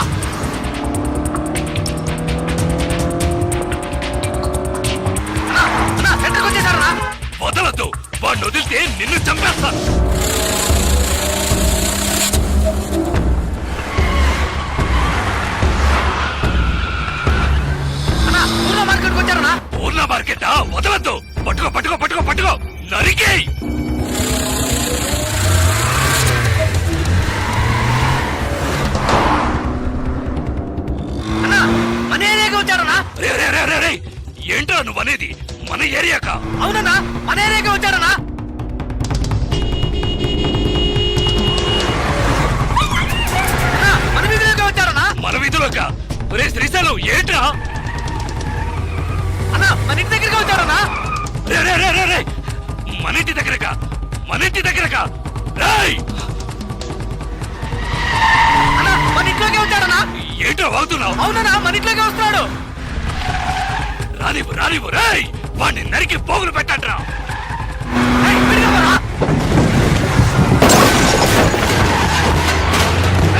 అన్నా సెంటర్కి వచ్చేసారన్నా. వదలొద్దు, వాడిని వదిలితే నిన్ను చంపేస్తాను. అన్నా పూర్ణ మార్కెట్కి వచ్చారన్నా. పూర్ణ మార్కెటా? వదలొద్దు, పట్టుకో పట్టుకో పట్టుకో పట్టుకో, నరికేయ్. అన్నా మన ఏరియాకి వచ్చారన్నా. రే, రే, రే, రే, రే, ఏంటో నువ్వు అనేది? మన ఏరియాకా? అవునన్నా మన ఏరియాకి వచ్చారన్నా. అన్నా మన వీధిలోకి వచ్చారన్నా. మన వీధిలోకా? రే శ్రీశైలం, ఏంట్రా? అన్నా మన ఇంటి దగ్గరికి వచ్చారన్నా. రే, రే, రే, రే, రే, మన ఇంటి దగ్గరకా? మన ఇంటి దగ్గరకా? రేయ్! అన్నా మన ఇంట్లోకి వచ్చారన్నా. ఏంటో వాగుతున్నావు? అవునన్నా మన ఇంట్లోకి వస్తున్నాడు. రానివ్వు, రానివ్వు, రేయ్! వాడిని నరికి పోగులు పెట్టండ్రా. ఏయ్, విడిగా పోరా.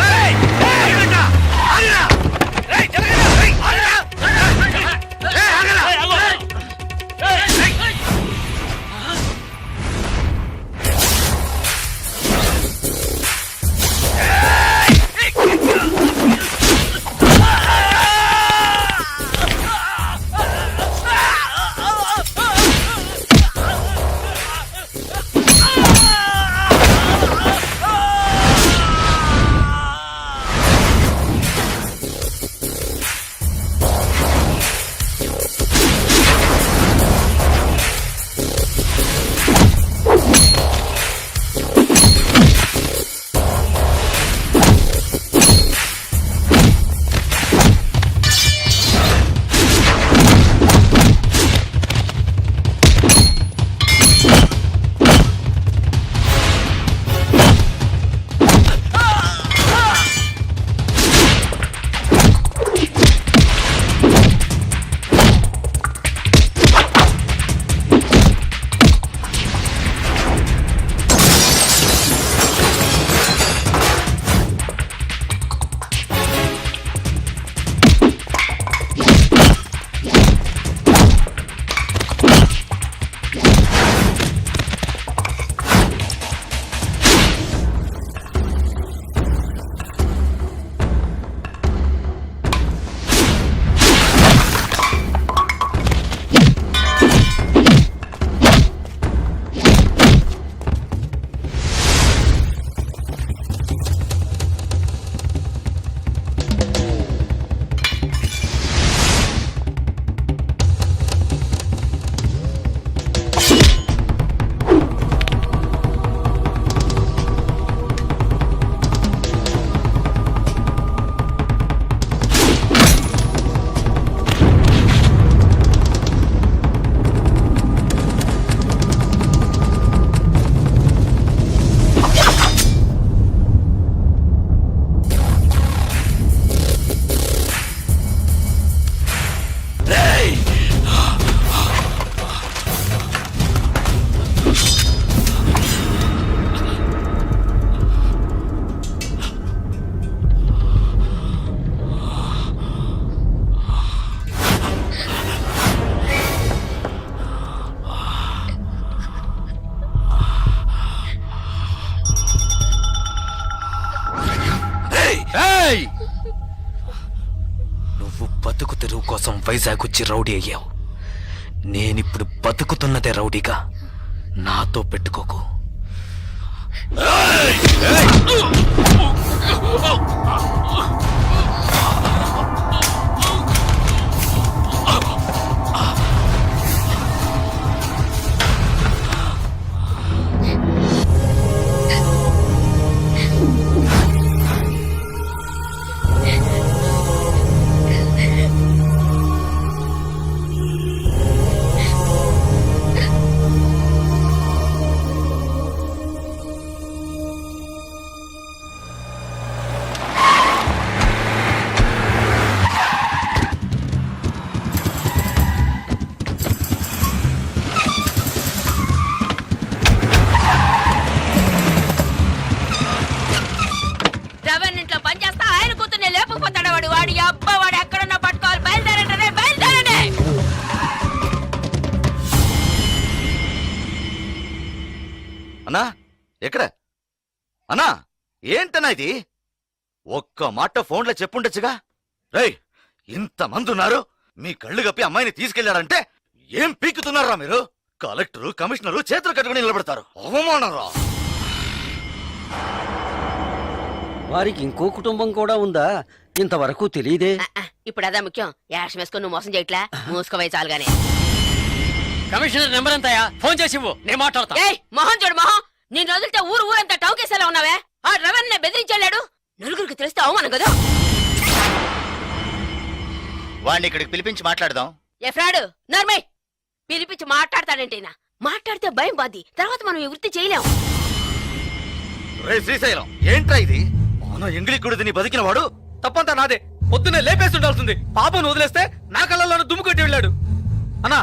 ఏయ్, ఏయ్, ఆగండి. ఆగరా. ఏయ్, జరగరా. ఏయ్, ఆగరా. ఏయ్, ఆగరా. నువ్వు బతుకు తెరువు కోసం వైజాగ్ వచ్చి రౌడీ అయ్యావు. నేనిప్పుడు బతుకుతున్నదే రౌడీగా. నాతో పెట్టుకోకు. రవన్ ఇంట్లో పని చేస్తా ఆయన కూతుర్ని లేకపోతాడు వాడు. వాడి అబ్బా వాడు ఎక్కడున్నా పట్టుకోవాలి. బయలుదేరంటే బయలుదేరండి. అన్నా ఎక్కడ అన్నా? ఏంటన్నా ఇది? ఒక్క మాట ఫోన్లో చెప్పుండొచ్చుగా. రేయ్, ఇంతమంది ఉన్నారు, మీ కళ్ళు కప్పి అమ్మాయిని తీసుకెళ్లారంటే ఏం పీకుతున్నారా మీరు? కలెక్టరు కమిషనరు చేతులు కట్టుకుని నిలబడతారు. అవమానరా! వారికి ఇంకో కుటుంబం కూడా ఉందా? ఇంతవరకు తెలియదే. ఇప్పుడు అదా ముఖ్యం. యాష్ వేసుకొని నువ్వు మోసం చేయట్లా. మూసుకోవే చాలుగానే. కమిషనర్ నెంబర్ ఎంతయా? ఫోన్ చేసి ఇవ్వు, నేను మాట్లాడతా. ఏయ్ మొహం చూడు మొహం. నేను వదిలితే ఊరంతా టౌకేసేలా ఉన్నావే. ఆ రవన్ బెదిరించాడు. నలుగురికి తెలిస్తే అవమానం కదా. వాడిని ఇక్కడికి పిలిపించి మాట్లాడదాం. ఏ ఫ్రాడు నర్మయ్ పిలిపించి మాట్లాడతాడంటేనా? మాట్లాడితే భయం బాది. తర్వాత మనం ఈ వృత్తి చేయలేం. రే శ్రీశైలం, ఏంట్రా ఇది? మన ఎంగిలి గుడిని బతికిన వాడు తప్పంతా నాదే. పొద్దున్నే లేపేసి ఉండాల్సింది. పాపను వదిలేస్తే నా కళ్ళల్లోనూ దుమ్ము కొట్టి వెళ్ళాడు. అన్నా,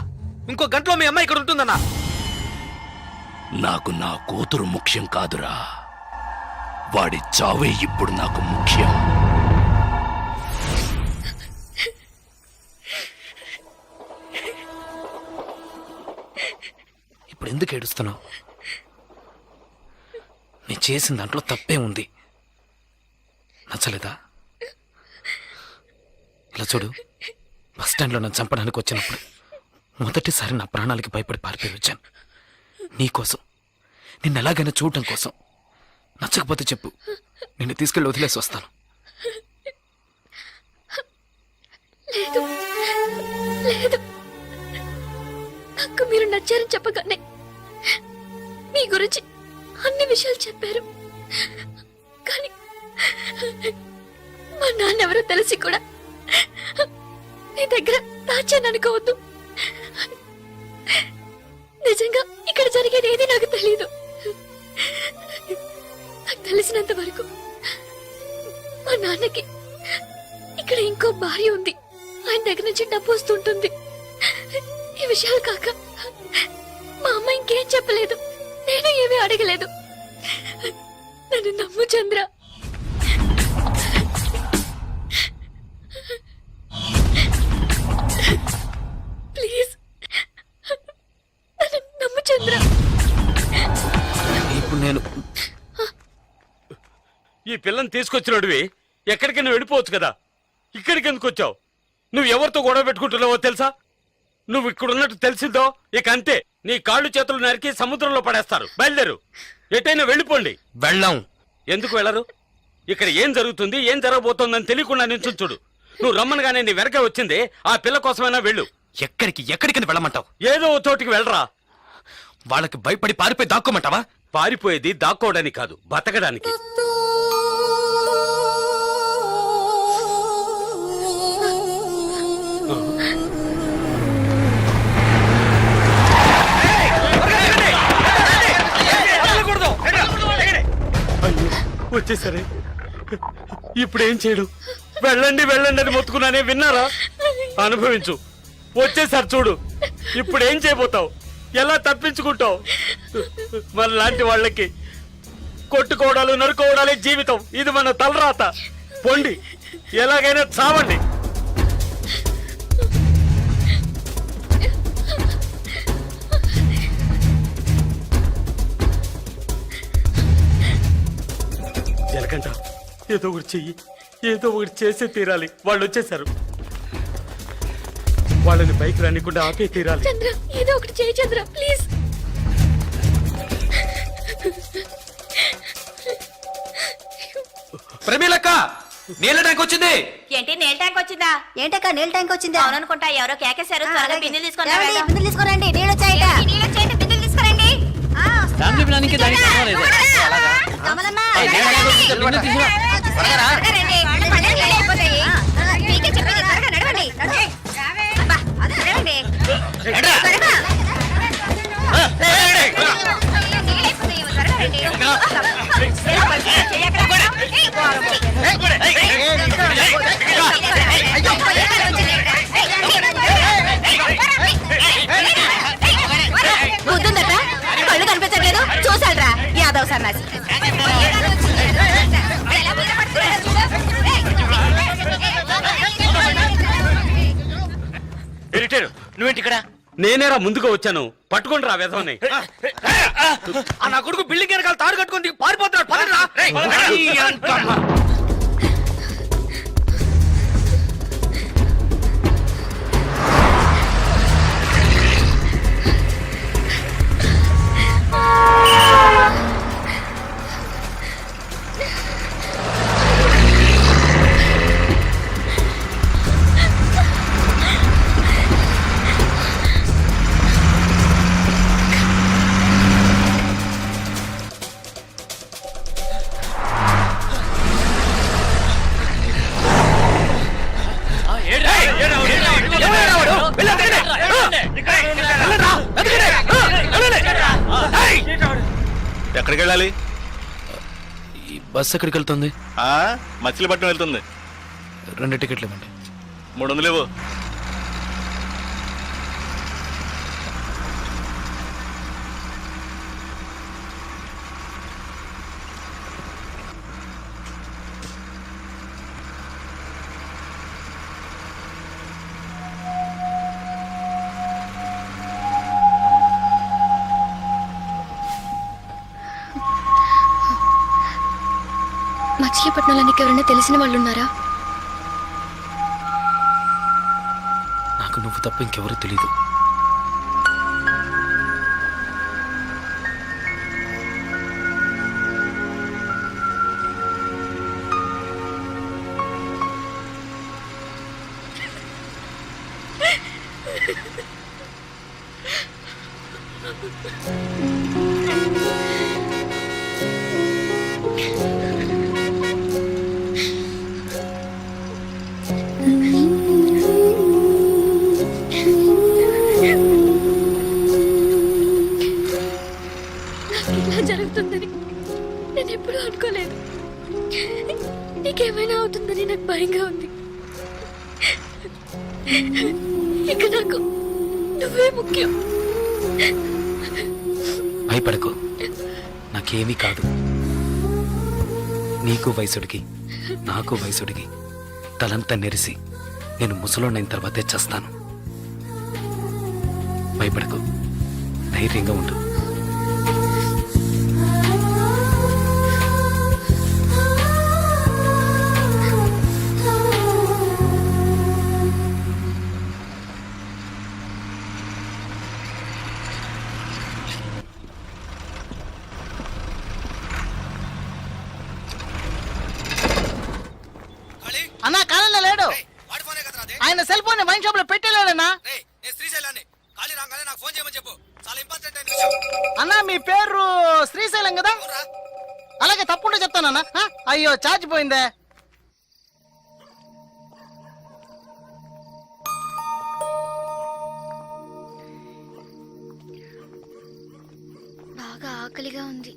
ఇంకో గంటలో మీ అమ్మాయి ఇక్కడ ఉంటుందన్నా. నాకు నా కూతురు ముఖ్యం కాదురా, వాడి చావే ఇప్పుడు నాకు ముఖ్యం. ఇప్పుడు ఎందుకు ఏడుస్తున్నావు? నీ చేసిన దాంట్లో తప్పే ఉంది. నచ్చలేదా? ఇలా చూడు, బస్ స్టాండ్లో నన్ను చంపడానికి వచ్చినప్పుడు మొదటిసారి నా ప్రాణాలకి భయపడి పారిపోయి వచ్చాను. నీకోసం, నిన్ను ఎలాగైనా చూడటం కోసం. నచ్చకపోతే చెప్పు, నిన్ను తీసుకెళ్ళి వదిలేసి వస్తాను. లేదు లేదు, నాకు మీరు నచ్చారని చెప్పగానే మీ గురించి అన్ని విషయాలు చెప్పారు. కానీ మా నాన్నెవరో తెలిసి కూడా నీ దగ్గర దాచాను అనుకోవద్దు. నిజంగా ఇక్కడ జరిగేది ఏది నాకు తెలీదు. నాకు తెలిసినంత వరకు మా నాన్నకి ఇక్కడ ఇంకో భార్య ఉంది. ఆయన దగ్గర నుంచి డబ్బు వస్తుంటుంది. ఈ విషయాలు కాక మా అమ్మ ఇంకేం చెప్పలేదు. నేను ఏమీ అడగలేదు. నన్ను నమ్ము చంద్ర. ప్లీజ్ నన్ను నమ్ము చంద్ర. ఇప్పుడు నేను ఈ పిల్లని తీసుకొచ్చినోడివి ఎక్కడికైనా వెళ్ళిపోవచ్చు కదా. ఇక్కడికి ఎందుకు వచ్చావు? నువ్వు ఎవరితో గొడవ పెట్టుకుంటున్నావో తెలుసా? నువ్వు ఇక్కడున్నట్టు తెలిసిందో ఇక అంతే, నీ కాళ్ళు చేతులు నరికి సముద్రంలో పడేస్తారు. బయలుదేరు, ఎటైనా వెళ్ళిపోండి. వెళ్ళాం. ఎందుకు వెళ్ళరు? ఇక్కడ ఏం జరుగుతుంది, ఏం జరగబోతోందని తెలియకుండా నించుంచుడు. నువ్వు రమ్మనగానే నీ వెనక వచ్చింది ఆ పిల్ల కోసమైనా వెళ్ళు. ఎక్కడికి వెళ్ళమంటావు? ఏదో ఓ చోటికి వెళ్ళరా. వాళ్ళకి భయపడి పారిపోయి దాక్కోమంటావా? పారిపోయేది దాక్కోవడానికి కాదు, బతకడానికి. వచ్చేసరే, ఇప్పుడు ఏం చేయడు? వెళ్ళండి వెళ్ళండి అని మొత్తుకున్నానే, విన్నారా? అనుభవించు. వచ్చేసారి చూడు, ఇప్పుడు ఏం చేయబోతావు? ఎలా తప్పించుకుంటావు? మన లాంటి వాళ్ళకి కొట్టుకోవడాలు నరుకోవడాలే జీవితం. ఇది మన తలరాత. పొండి, ఎలాగైనా చావండి. జలకంట, ఏదో ఒకటి చెయ్యి, ఏదో ఒకటి చేసే తీరాలి. వాళ్ళు వచ్చేసారు, వాళ్ళని బైక్ రానికుండా ఆపే తీరాలి. చంద్ర ఏదో ఒకటి చేయి చంద్ర ప్లీజ్. ప్రమీలక్క నీళ్ళ ట్యాంక్ వచ్చింది. ఏంటి నీళ్ళ ట్యాంక్ వచ్చిందా? ఏంటక్క నీళ్ళ ట్యాంక్ వచ్చింది? అవుననుకుంటా, ఎవరో కేకేశారు. త్వరగా బిందెలు తీసుకురా. బిందెలు తీసుకురండి, నీళ్ళు వచ్చాయట. నీళ్ళు వచ్చాయంటే బిందెలు తీసుకురండి. ఫ్యామిలీ ప్లానింగ్ దానికి పర్వాలేదు. కమలమ్మ, ఏయ్, నీళ్ళ ట్యాంక్ వచ్చింది, బిందెలు తీసుకురా. త్వరగా రండి. పళ్ళకి నీళ్ళు అయిపోతాయి. మీకే చెప్పేది, త్వరగా నడవండి. అబ్బా, నడవండి. త్వరగా. నీళ్ళు అయిపోతాయి, త్వరగా రండి. బుద్ధుందట, కళ్ళు కనిపించట్లేదు. చూసాడ్రా యాదవ్ సన్నాసి. నువ్వేంటి ఇక్కడ? నేనేరా ముందుగా వచ్చాను. పట్టుకోండి రా వెధవని. నా కొడుకు బిల్డింగ్ వెనకాల తాడు కట్టుకుని పారిపోతున్నాడు. పదండి రా. ఎక్కడికి వెళ్ళాలి? ఈ బస్ ఎక్కడికి వెళ్తుంది? మచిలీపట్నం వెళ్తుంది. 2 టికెట్లు ఇవ్వండి. 300 లేవు. మచిలీపట్నంలో నీకు ఎవరైనా తెలిసిన వాళ్ళు ఉన్నారా? నాకు నువ్వు తప్ప ఇంకెవరూ తెలీదు. ఇలా జరుగుతుందని నేను ఎప్పుడూ అనుకోలేదు. నీకేమైనా అవుతుందని నాకు భయంగా ఉంది. ఇక నాకు నువ్వే ముఖ్యం. భయపడకు, నాకేమీ కాదు. నీకు వయసుడికి నాకు వయసుడికి తలంతా నెరిసి నేను ముసలోనైన తర్వాతే చేస్తాను. భయపడకు, ధైర్యంగా ఉండు. అన్నా కాలంలో లేడు. ఆయన సెల్ ఫోన్ వైన్ షాప్ లో పెట్టేలేడన్నా. అన్నా మీ పేరు శ్రీశైలం కదా? అలాగే తప్పుంటే చెప్తానన్నా. అయ్యో ఛార్జ్ పోయిందే. బాగా ఆకలిగా ఉంది.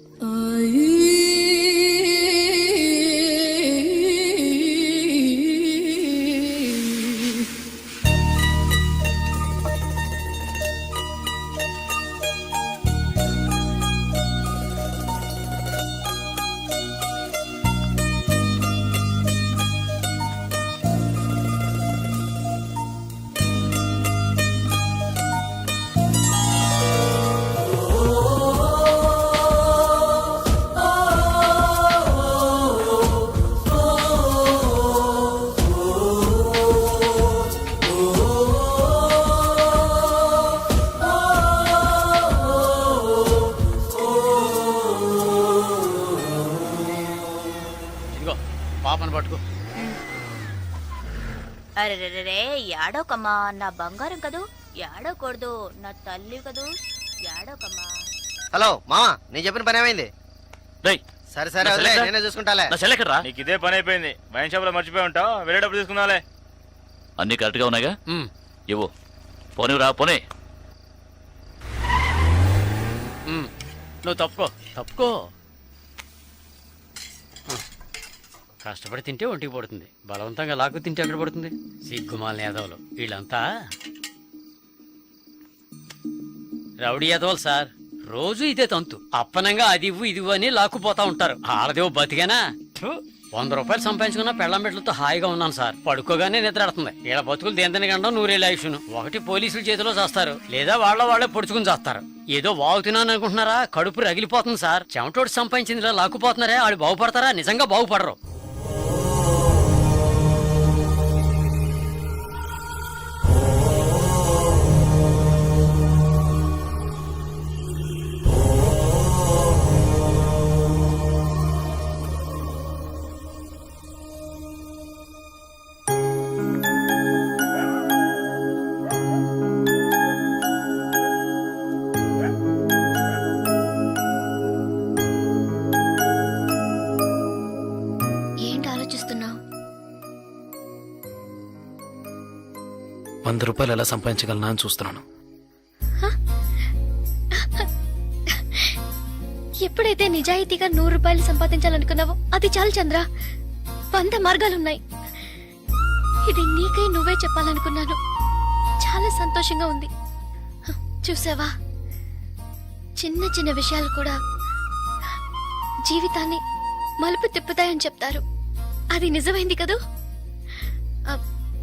ఇదిగో పాపను పట్టుకో. అరే ఏడోకమ్మా, నా బంగారం కదూ, ఏడోకూడదు, నా తల్లి కదూ, ఏడోకమ్మా. హలో మామా, నేను చెప్పిన పని ఏమైంది? రేయ్ సరే సరే వదిలే, నేనే చూసుకుంటాలే. నా చెల్లెక్కడ్రా? నీకు ఇదే పని అయిపోయింది. వైన్ షాప్ లో మర్చిపోయి ఉంటావు, వెళ్ళేటప్పుడు తీసుకుందాలే. అన్ని కరెక్ట్ గా ఉన్నాయిగా? ఇవ్వు. పోనిరా పోనీ. నువ్వు తప్పుకో తప్పుకో. కష్టపడి తింటే ఒంటికి పడుతుంది, బలవంతంగా లాక్కు తింటే ఎక్కడ పడుతుంది? సిగ్గుమాల యాదవులు వీళ్ళంతా రౌడీ యాదవులు సార్. రోజు ఇదే తంతు, అప్పనంగా అది ఇవ్వు ఇది ఇవ్వు అని లాక్కుపోతా ఉంటారు. ఆడదేవో బతికేనా? 100 రూపాయలు సంపాదించుకున్న పెళ్ళం బిడ్డలతో హాయిగా ఉన్నాను సార్. పడుకోగానే నిద్రాడుతుంది. వీళ్ళ బతుకులు దేంతని గండం 100 ఆయుష్ను. ఒకటి పోలీసుల చేతిలో చేస్తారు, లేదా వాళ్ళే పొడుచుకుని చేస్తారు. ఏదో వాగుతున్నాను అనుకుంటున్నారా? కడుపు రగిలిపోతుంది సార్. చెమటోడు సంపాదించింది ఇలా లాక్కుపోతున్నారే, ఆడు బాగుపడతారా? నిజంగా బాగుపడరు. ఏంటి ఆలోచిస్తున్నావు? 100 రూపాయలు ఎలా సంపాదించగలనా అని చూస్తున్నాను. ఎప్పుడైతే నిజాయితీగా 100 రూపాయలు సంపాదించాలనుకున్నావో అది చాలు చంద్ర. 100 మార్గాలున్నాయి. ఇది నీకై నువ్వే చెప్పాలనుకున్నాను. చాలా సంతోషంగా ఉంది. చూసావా, చిన్న చిన్న విషయాలు కూడా జీవితాన్ని మలుపు తిప్పుతాయని చెప్తారు. అది నిజమైంది కదూ.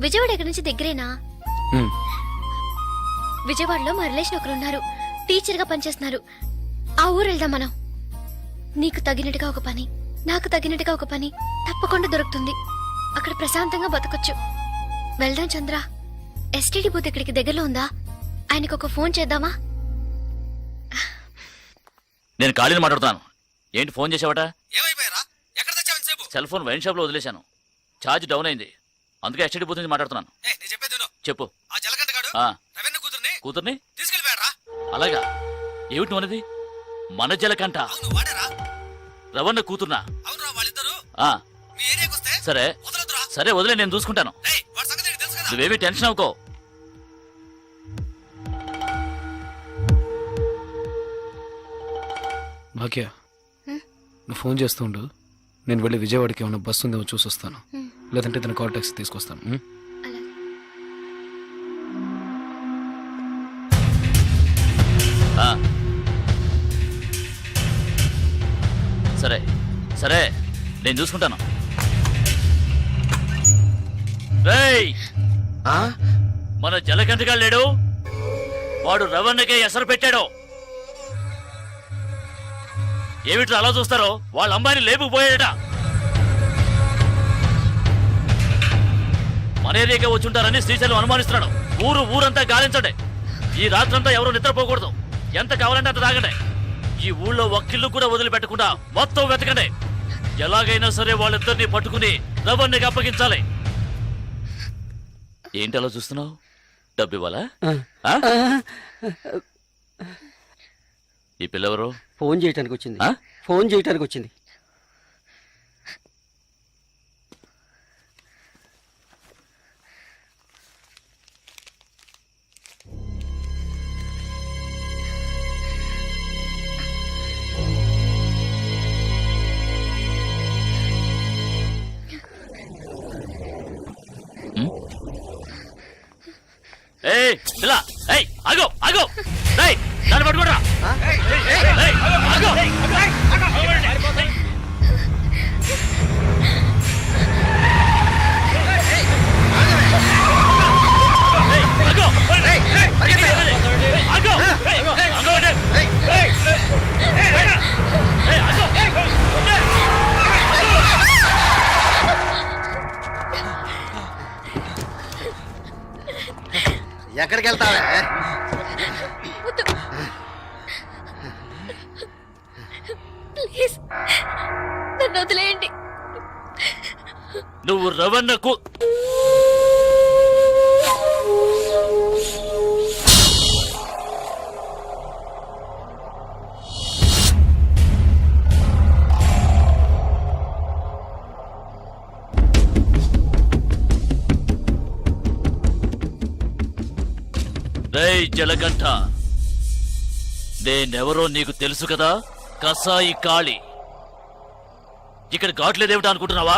విజయవాడ ఎక్కడి నుంచి దగ్గరేనా? విజయవాడలో మా రిలేషన్ ఒకరు ఉన్నారు, టీచర్ గా పనిచేస్తున్నారు. ఆ ఊరు వెళ్దాం మనం. నీకు తగినట్టుగా ఒక పని, నాకు తగినట్టుగా ఒక పని తప్పకుండా దొరుకుతుంది. అక్కడ ప్రశాంతంగా బతకొచ్చు. వెళ్దాం చంద్ర. ఎస్టీడీ బూత్ ఇక్కడికి దగ్గరలో ఉందా? ఆయనకు ఒక ఫోన్ చేద్దామా? నేను ఖాళీని మాట్లాడుతున్నాను. ఏంటి ఫోన్ చేసావట? ఏమైపోయారా? ఎక్కడ తెచ్చావు సేపు? సెల్ ఫోన్ వైన్ షాప్ లో వదిలేశాను. ఛార్జ్ డౌన్ అయింది, అందుకే ఎస్టీడీ బూత్ నుంచి మాట్లాడుతున్నాను. నేను చెప్పేది విను. చెప్పు. ఆ జలగంటగాడు ఆ, రవీంద్ర కూతుర్ని తీసుకెళ్ళిపోయారా? అలాగా? ఏమిటి నువ్వు అనేది? మన జలకంట అవును వాడేరా? రవణ కూతుర్నా? అవునురా, వాళ్ళిద్దరు ఆ, మీ ఏరియాకి వస్తే సరే వదలొద్దురా. సరే వదిలే, నేను చూసుకుంటాను. ఏయ్, వాడి సంగతి నీకు తెలుసు కదా. నువ్వేమీ టెన్షన్ అవ్వకో. భాగ్య, నువ్వు ఫోన్ చేస్తుండు. నేను వెళ్ళి విజయవాడకి ఏమైనా బస్సు ఉందేమో చూసి వస్తాను. లేదంటే తన కాల్ టాక్సీ తీసుకొస్తాను. ఆ, సరే సరే, నేను చూసుకుంటాను. రేయ్, మన జలకంటగా లేడు, వాడు రవణకే ఎసరు పెట్టాడు. ఏమిట్రా అలా చూస్తారో? వాళ్ళ అమ్మాయిని లేపుకుపోయాడట. మన ఏరియాకే వచ్చుంటారని శ్రీశైలం అనుమానిస్తున్నాడు. ఊరంతా గాలించండి. ఈ రాత్రంతా ఎవరు నిద్రపోకూడదు. ఎంత కావాలంటే అంత తాగండి. ఈ ఊళ్ళో ఒక్కిల్లు కూడా వదిలిపెట్టకుండా మొత్తం వెతకండి. ఎలాగైనా సరే వాళ్ళిద్దరిని పట్టుకుని రవణ్ణికి అప్పగించాలి. ఏంటి అలా చూస్తున్నావు? డబ్బు ఇవ్వాలా? ఈ పిల్లెవరు? ఫోన్ చేయటానికి వచ్చింది. ఫోన్ చేయటానికి వచ్చింది. ఏయ్ పిల్ల, ఏయ్ ఆగో ఆగో, ఏయ్ దాన్ని పట్టుకోరా. ఏయ్ ఆగో. ఎక్కడికి వెళ్తావే? ప్లీజ్ నన్ను వదిలేయండి. నువ్వు రవణకు రేయ్ జలగంట, నేనెవరో నీకు తెలుసు కదా? కసాయి కాళి. ఇక్కడ ఘాట్లేదేమిటా అనుకుంటున్నావా?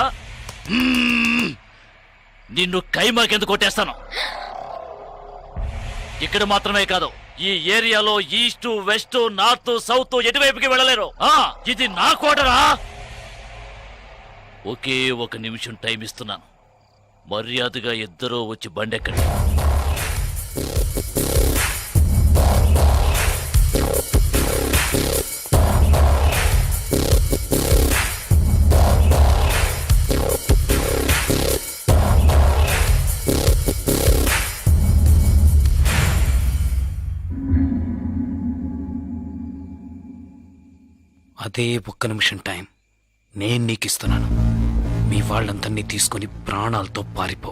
నిన్ను కైమాకెందుకు కొట్టేస్తాను. ఇక్కడ మాత్రమే కాదు, ఈ ఏరియాలో ఈస్ట్ వెస్ట్ నార్త్ సౌత్ ఎటువైపుకి వెళ్ళలేరు. ఇది నా కోటరా. ఒకే 1 నిమిషం టైం ఇస్తున్నాను. మర్యాదగా ఇద్దరూ వచ్చి బండెక్కండి. అదే 1 నిమిషం టైం నేను నీకు ఇస్తున్నాను. మీ వాళ్ళందరినీ తీసుకుని ప్రాణాలతో పారిపో.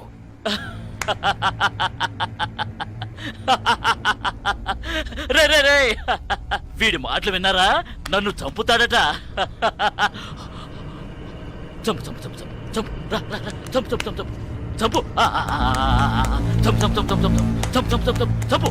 రే రే రే, వీడి మాటలు విన్నారా? నన్ను చంపుతాడట. చంపు చంపు చంపు చంపు చంపు రా, రా, రా. చంపు చంపు చంపు చంపు చంపు చంపు చంపు చంపు చంపు చంపు చంపు చంపు చంపు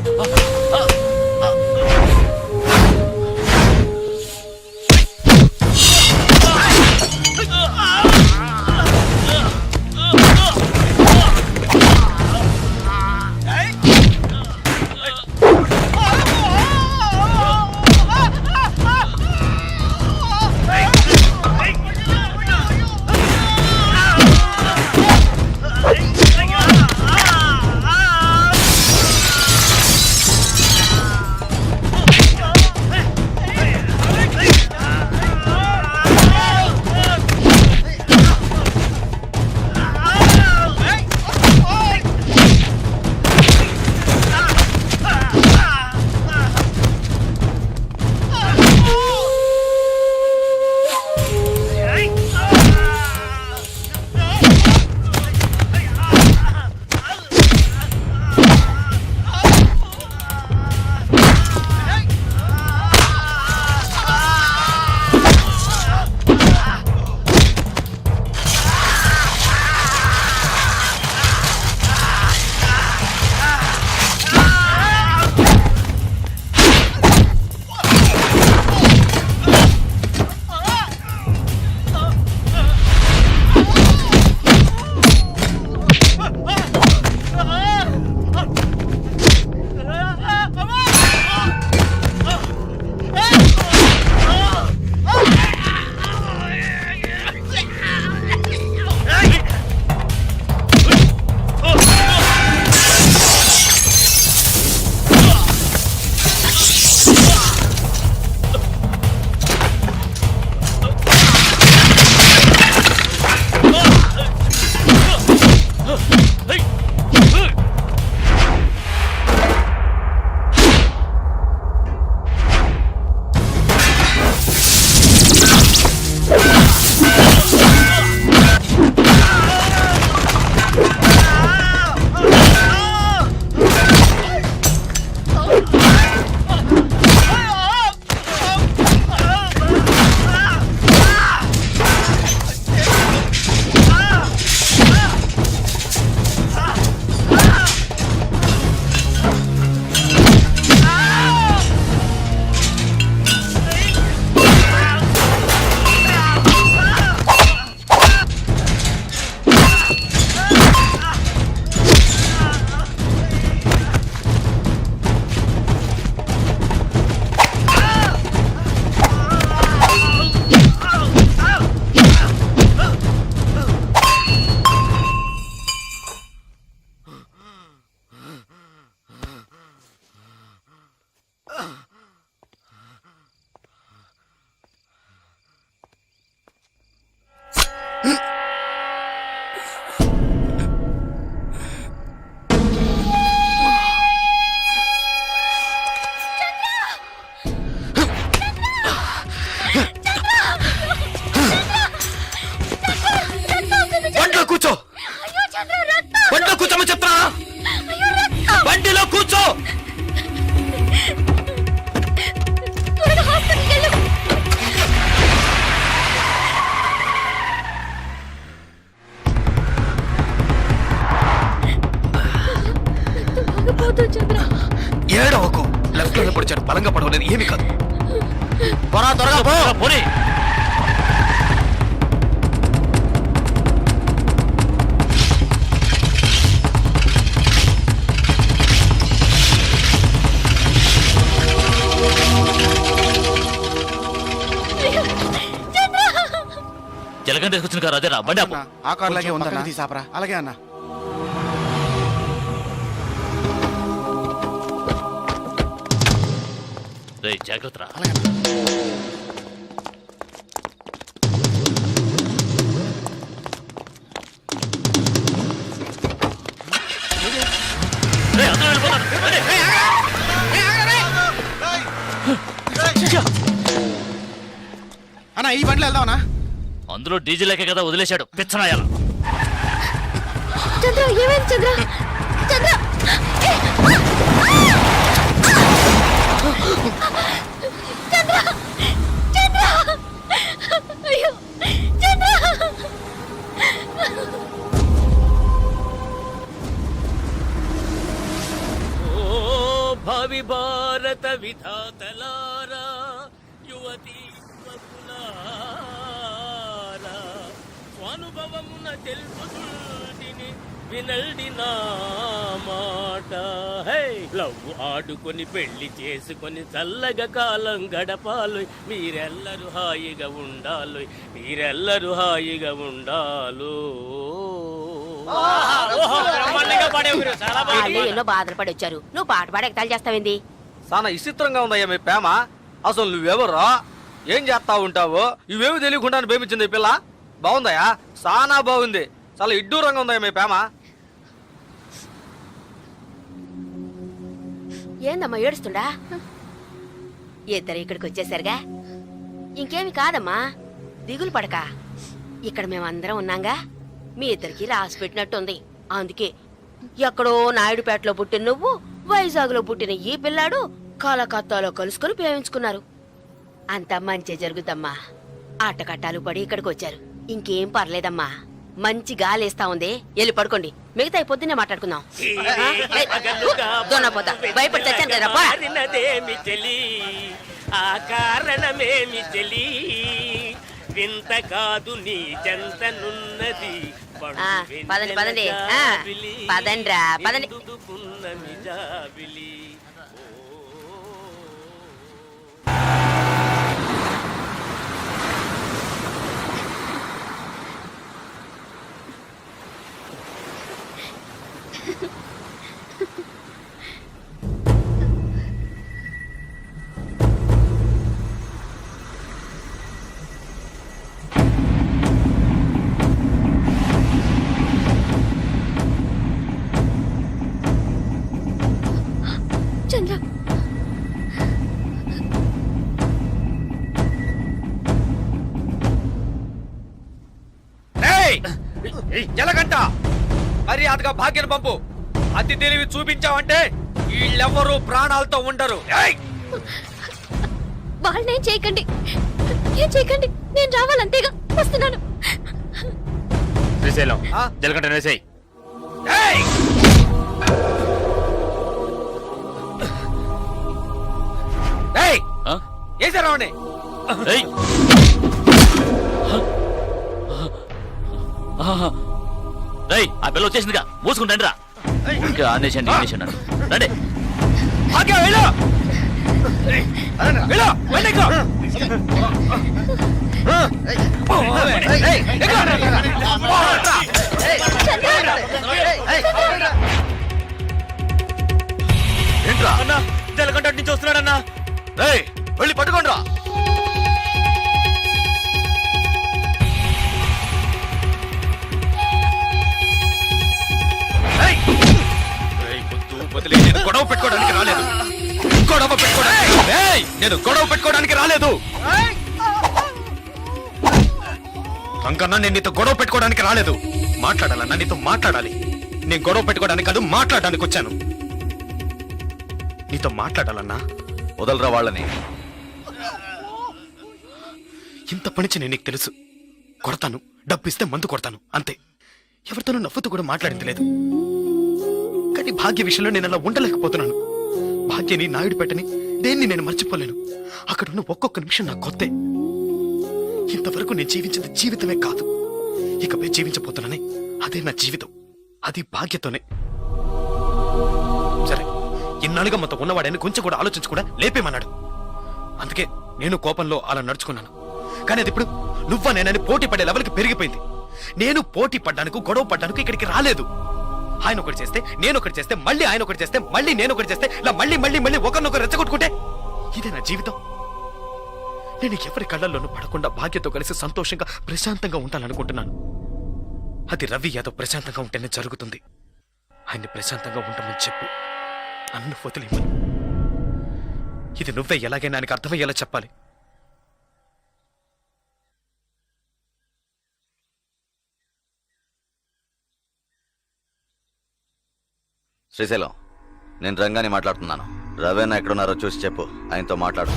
ఏడవకు, లెఫ్ట్ లోనే పొడిచాడు, బలంగా పడవలేదు, ఏమీ కాదు. త్వరగా పో. పోనీ. జలగంట తీసుకొచ్చిన కారు అదేరా, బండి ఆపు. ఆ కార్ లాగే ఉందన్నా తీసాపరా. అలాగే అన్న. రేయ్, జాగ్రత్త రా. రేయ్, అందరూ వెళ్ళిపోతారు. రేయ్. అన్న ఈ బండిలో వెళ్దామన్నా. అందులో డీజిల్ లేకే కదా వదిలేశాడు పిచ్చనాయాల. చంద్ర ఏమైంది చంద్ర? చంద్ర చంద్ర చంద్ర అయ్యో చంద్ర. ఓ భావి భారత విధాతలారా, యువతి యువకులారా, స్వానుభవమున తెలుపుతుంటిని వినల్డి నా మాట. హే లవ్ ఆడుకొని పెళ్లి చేసుకొని చల్లగా కాలం గడపాలి, మీరెల్లరూ హాయిగా ఉండాలి, మీరెల్లరూ హాయిగా ఉండాలు. వాళ్ళు ఎన్నో బాధలు పడి వచ్చారు, నువ్వు పాట పాడి ఎగతాలు చేస్తావేంది? చాలా విచిత్రంగా ఉందయ్యా మీ ప్రేమ. అసలు నువ్వెవరో, ఏం చేస్తా ఉంటావో ఇవేమి తెలియకుండా ప్రేమించింది ఈ పిల్ల. బాగుందయ్యా, చాలా బాగుంది. చాలా ఇడ్డూరంగా ఉందయ్యా మీ ప్రేమ. ఏందమ్మా ఏడుస్తుండా? ఇద్దరు ఇక్కడికి వచ్చేసరిగా, ఇంకేమి కాదమ్మా, దిగులు పడక. ఇక్కడ మేమందరం ఉన్నాగా, మీ ఇద్దరికి రాసి పెట్టినట్టుంది. అందుకే ఎక్కడో నాయుడుపేటలో పుట్టిన నువ్వు, వైజాగ్ లో పుట్టిన ఈ పిల్లాడు కలకత్తాలో కలుసుకుని ప్రేమించుకున్నారు. అంతా మంచి జరుగుతమ్మా. ఆటకట్టాలు పడి ఇక్కడికి వచ్చారు, ఇంకేం పర్లేదమ్మా. మంచి గాలేస్తా ఉంది, వెళ్ళి పడుకోండి. మిగతా పొద్దున్నే మాట్లాడుకుందాం. దొన్నపోతా భయపడి చచ్చాను కదా. కారణమేమి చెలి, ఆ కారణమేమి చెలి, వింత కాదు నీ చెంతనున్నది. పదండి పదండి పదండ్రా పదండి. చంద్ర జలగంట మర్యాదగా భాగ్యం పంపు. అతి తెలివి చూపించావంటే వీళ్ళెవ్వరూ ప్రాణాలతో ఉండరు. వాళ్ళనేం చేయకండి, ఏం చేయకండి. నేను రావాలంతేగా, వస్తున్నాను. శ్రీశైలం జలగంట వేసేయ్. ఏసారావండి. రేయ్. రేయ్, ఆ పిల్ల వచ్చేసిందిగా, మూసుకుంటాండి రా. ఇంకా ఆనేసండి రండి. ఏంట్రా అన్నా జలగంట నుంచి వస్తున్నాడన్నా. వెళ్ళి పట్టుకోండి రా. గొడవ పెట్టుకోవడానికి రాలేదు, నేను గొడవ పెట్టుకోవడానికి రాలేదు. అంకన్నా నేను నీతో గొడవ పెట్టుకోవడానికి రాలేదు. మాట్లాడాలన్నా నీతో మాట్లాడాలి. నేను గొడవ పెట్టుకోవడానికి కాదు, మాట్లాడడానికి వచ్చాను. నీతో మాట్లాడాలన్నా. వదలరా వాళ్ళని. ఇంత పనిచి నేను నీకు తెలుసు. కొడతాను, డబ్బు ఇస్తే మందు కొడతాను, అంతే. ఎవరితోనూ నవ్వుతూ కూడా మాట్లాడింది లేదు. కానీ భాగ్య విషయంలో నేను అలా ఉండలేకపోతున్నాను. భాగ్యని, నాయుడు పెట్టని దేన్ని నేను మర్చిపోలేను. అక్కడ ఉన్న ఒక్కొక్క నిమిషం నాకు కొత్తే. ఇంతవరకు నేను జీవించింది జీవితమే కాదు, ఇకపై జీవించబోతున్నానే అదే నా జీవితం. అది భాగ్యతోనే. సరే, ఇన్నాళ్ళుగా మొత్తం ఉన్నవాడని కొంచెం కూడా ఆలోచించకుండా లేపేమన్నాడు. అందుకే నేను కోపంలో అలా నడుచుకున్నాను. కానీ అది ఇప్పుడు నువ్వా నేనని పోటీ పడే లెవెల్కి పెరిగిపోయింది. నేను పోటీ పడ్డానికి, గొడవ పడ్డానికి ఇక్కడికి రాలేదు. ఆయన ఒకటి చేస్తే, నేను ఒకటి చేస్తే, మళ్ళీ ఆయన ఒకటి చేస్తే, మళ్ళీ నేను ఒకటి చేస్తే, ఇలా మళ్ళీ మళ్ళీ మళ్ళీ ఒకరినొకరు రెచ్చగొట్టుకుంటే ఇదే నా జీవితం. నేను ఎవరి కళ్ళల్లోనూ పడకుండా భాగ్యతో కలిసి సంతోషంగా ప్రశాంతంగా ఉంటాననుకుంటున్నాను. అది రవి యాదవ్ ప్రశాంతంగా ఉంటేనే జరుగుతుంది. ఆయన్ని ప్రశాంతంగా ఉంటామని చెప్పు, నన్ను వదిలేమని. ఇది నువ్వే ఎలాగైనా ఆయనకు అర్థమయ్యేలా చెప్పాలి. శ్రీశైలం, నేను రంగాని మాట్లాడుతున్నాను. రవేనా ఎక్కడున్నారో చూసి చెప్పు, ఆయనతో మాట్లాడు.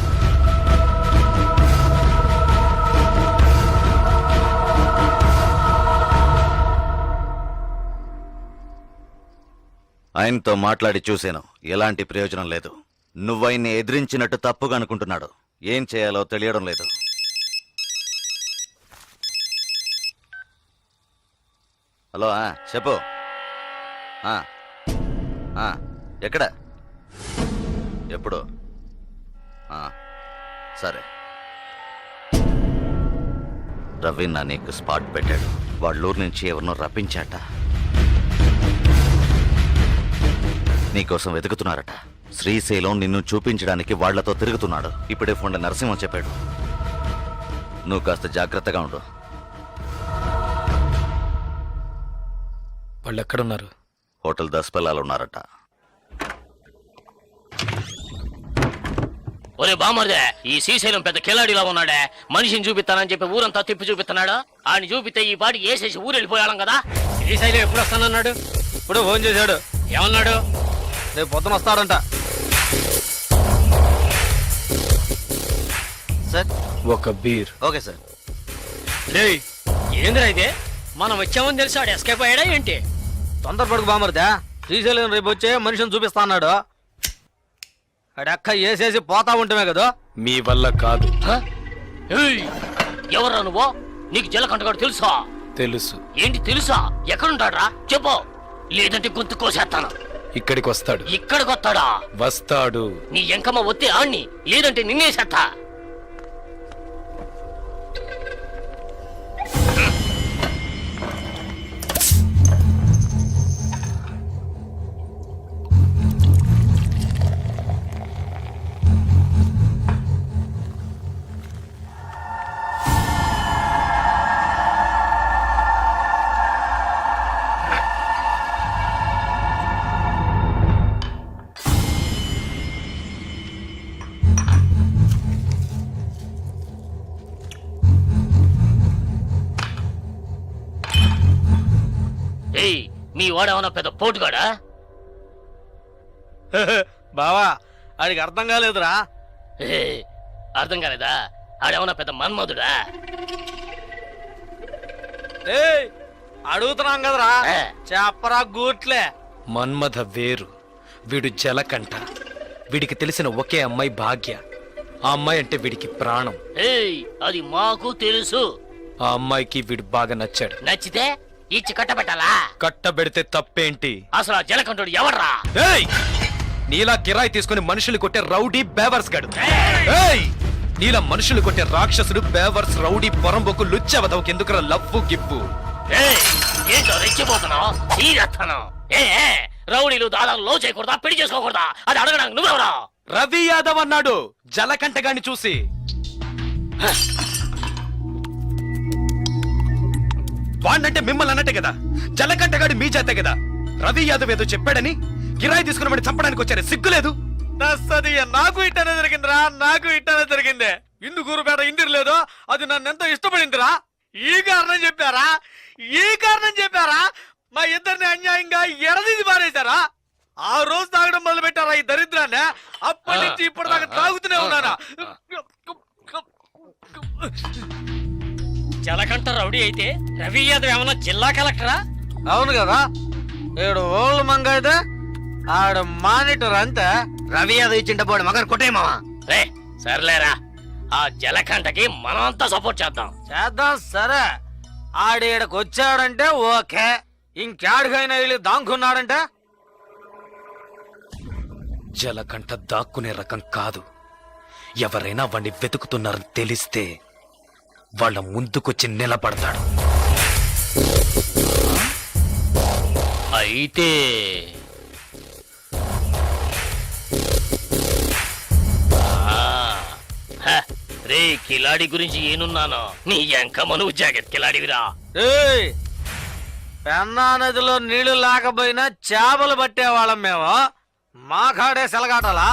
ఆయనతో మాట్లాడి చూశాను, ఎలాంటి ప్రయోజనం లేదు. నువ్వైన్ని ఎదిరించినట్టు తప్పుగా అనుకుంటున్నాడు. ఏం చేయాలో తెలియడం లేదు. హలో, చెప్పు. ఎక్కడ, ఎప్పుడు? సరే. రవి నా నీకు స్పాట్ పెట్టాడు. వాళ్ళూరు నుంచి ఎవరినో రప్పించాట. నీకోసం వెతుకుతున్నారట. శ్రీశైలం నిన్ను చూపించడానికి వాళ్లతో తిరుగుతున్నాడు. ఇప్పుడే ఫోన్లో నరసింహం చెప్పాడు. నువ్వు కాస్త జాగ్రత్తగా ఉండు. వాళ్ళు ఎక్కడున్నారు? హోటల్ దస్పల్లాలు ఉన్నారట. ఒరే బామర్దే, ఈ శ్రీశైలం పెద్ద కిలాడిలా ఉన్నాడే. మనిషిని చూపిస్తానని చెప్పి ఊరంతా తిప్పి చూపిస్తున్నాడు. ఆయన చూపితే ఈ పాటి వేసేసి ఊరు వెళ్ళిపోయాం కదా. శ్రీశైలం ఎప్పుడు వస్తానన్నాడు? ఇప్పుడు ఫోన్ చేశాడు. ఏమన్నాడు? రేపు పొద్దున వస్తాడంట. సార్, ఒక బీర్. Okay sir. ఏందిరా ఇదే? మనం వచ్చామని తెలిసి ఆడు ఎస్కేప్ అయ్యాడా ఏంటి? తొందరపడుకు బామర్దా. శ్రీశైలం రేపు వచ్చే మనిషిని చూపిస్తా అన్నాడు. అడక్క వేసేసి పోతా ఉంటామే కదా. మీ వల్ల కాదు. ఎవరా నువ్వు? నీకు జలకంటగాడు తెలుసా? తెలుసు. ఏంటి తెలుసా? ఎక్కడుంటాడ్రా చెప్పు, లేదంటే గొంతు కోసేస్తాను. ఇక్కడికి వస్తాడు. ఇక్కడికి వస్తాడా? వస్తాడు. నీ ఎంకమ్మ ఒత్తే ఆణ్ణి, లేదంటే నిన్నేసేస్తా. మీ వాడేమన్నా పెద్ద పోటుగాడా? బావా, ఆడికి అర్థం కాలేదురా. అర్థం కాలేదా? ఆడేమన్నా పెద్ద మన్మధుడా? అడుగుతున్నాం కదరా, చెప్పరా గూట్లే. మన్మథ వేరు, వీడు జలకంఠ. వీడికి తెలిసిన ఒకే అమ్మాయి భాగ్య. ఆ అమ్మాయి అంటే వీడికి ప్రాణం. అది మాకు తెలుసు. ఆ అమ్మాయికి వీడు బాగా నచ్చాడు. నచ్చితే ఇచ్చి కట్టబెట్టాలా? కట్టబెడితే తప్పేంటి? అసలు ఆ జలకంఠుడు ఎవర్రా? నీలా కిరాయి తీసుకుని మనుషులు కొట్టే రౌడీ బేవర్స్ గడు. నీలా మనుషులు కొట్టే రాక్షసుడు బేవర్స్ రౌడీ పొరంబొక్కు లుచ్చవదవుకి ఎందుకురా లవ్వు గివ్వు? ఏంటో రెచ్చిపోతున్నావు? రౌడీలు దాదాపు లో చేయకూడదా, పెళ్లి చేసుకోకూడదా? అది అడగడానికి నువ్వెవరా? రవి యాదవ్ అన్నాడు జలకంఠగాన్ని చూసి. వాణ్ణంటే మిమ్మల్ని అన్నట్టే కదా, జలకంఠగాడి మీ చేతే కదా. రవి యాదవ్ ఏదో చెప్పాడని కిరాయి తీసుకున్న వాడిని చంపడానికి వచ్చారు, సిగ్గులేదు? నాకు ఇట్టనే జరిగిందిరా, నాకు ఇట్టనే జరిగింది. ఇందుకూరుపేట ఇంటిరు లేదో అది నన్ను ఎంతో ఇష్టపడిందిరా. ఈ కారణం చెప్పారా మా ఇద్దరిని అన్యాయంగా ఎడదీసి పారేశారా? ఆ రోజు తాగడం మొదలు పెట్టారా ఈ దరిద్రాన్ని. అప్పటి నుంచి ఇప్పటిదాకా తాగుతూనే ఉన్నారా? జలకంఠ రౌడీ అయితే రవి యాదవ్ ఏమన్నా జిల్లా కలెక్టరా? అవును కదా. 7 ఓళ్ళు మంగ అయితే ఆడు మానిటర్ అంతా రవి యాదవ్ ఇచ్చింట పోడు మగర్ కొట్టే మావా రే సర్లేరా ఆ జలకంటకి మనమంతా సపోర్ట్ చేద్దాం. చేద్దాం సరే. ఆడీడకు వచ్చాడంటే ఓకే, ఇంకాడికైనా వెళ్ళి దాంకున్నాడంటే జలకంఠ దాక్కునే రకం కాదు. ఎవరైనా వాణ్ణి వెతుకుతున్నారని తెలిస్తే వాళ్ళ ముందుకొచ్చి నిలబడతాడు. అయితే రే కిలాడి గురించి ఏనున్నాను నీ ఎంకమ్మ నువ్వు జాకెట్ కిలాడివిరా. ఏయ్, పెన్నా నదిలో నీళ్లు లేకపోయినా చేపలు పట్టేవాళ్ళం మేము. మా కాడే సెలగాటలా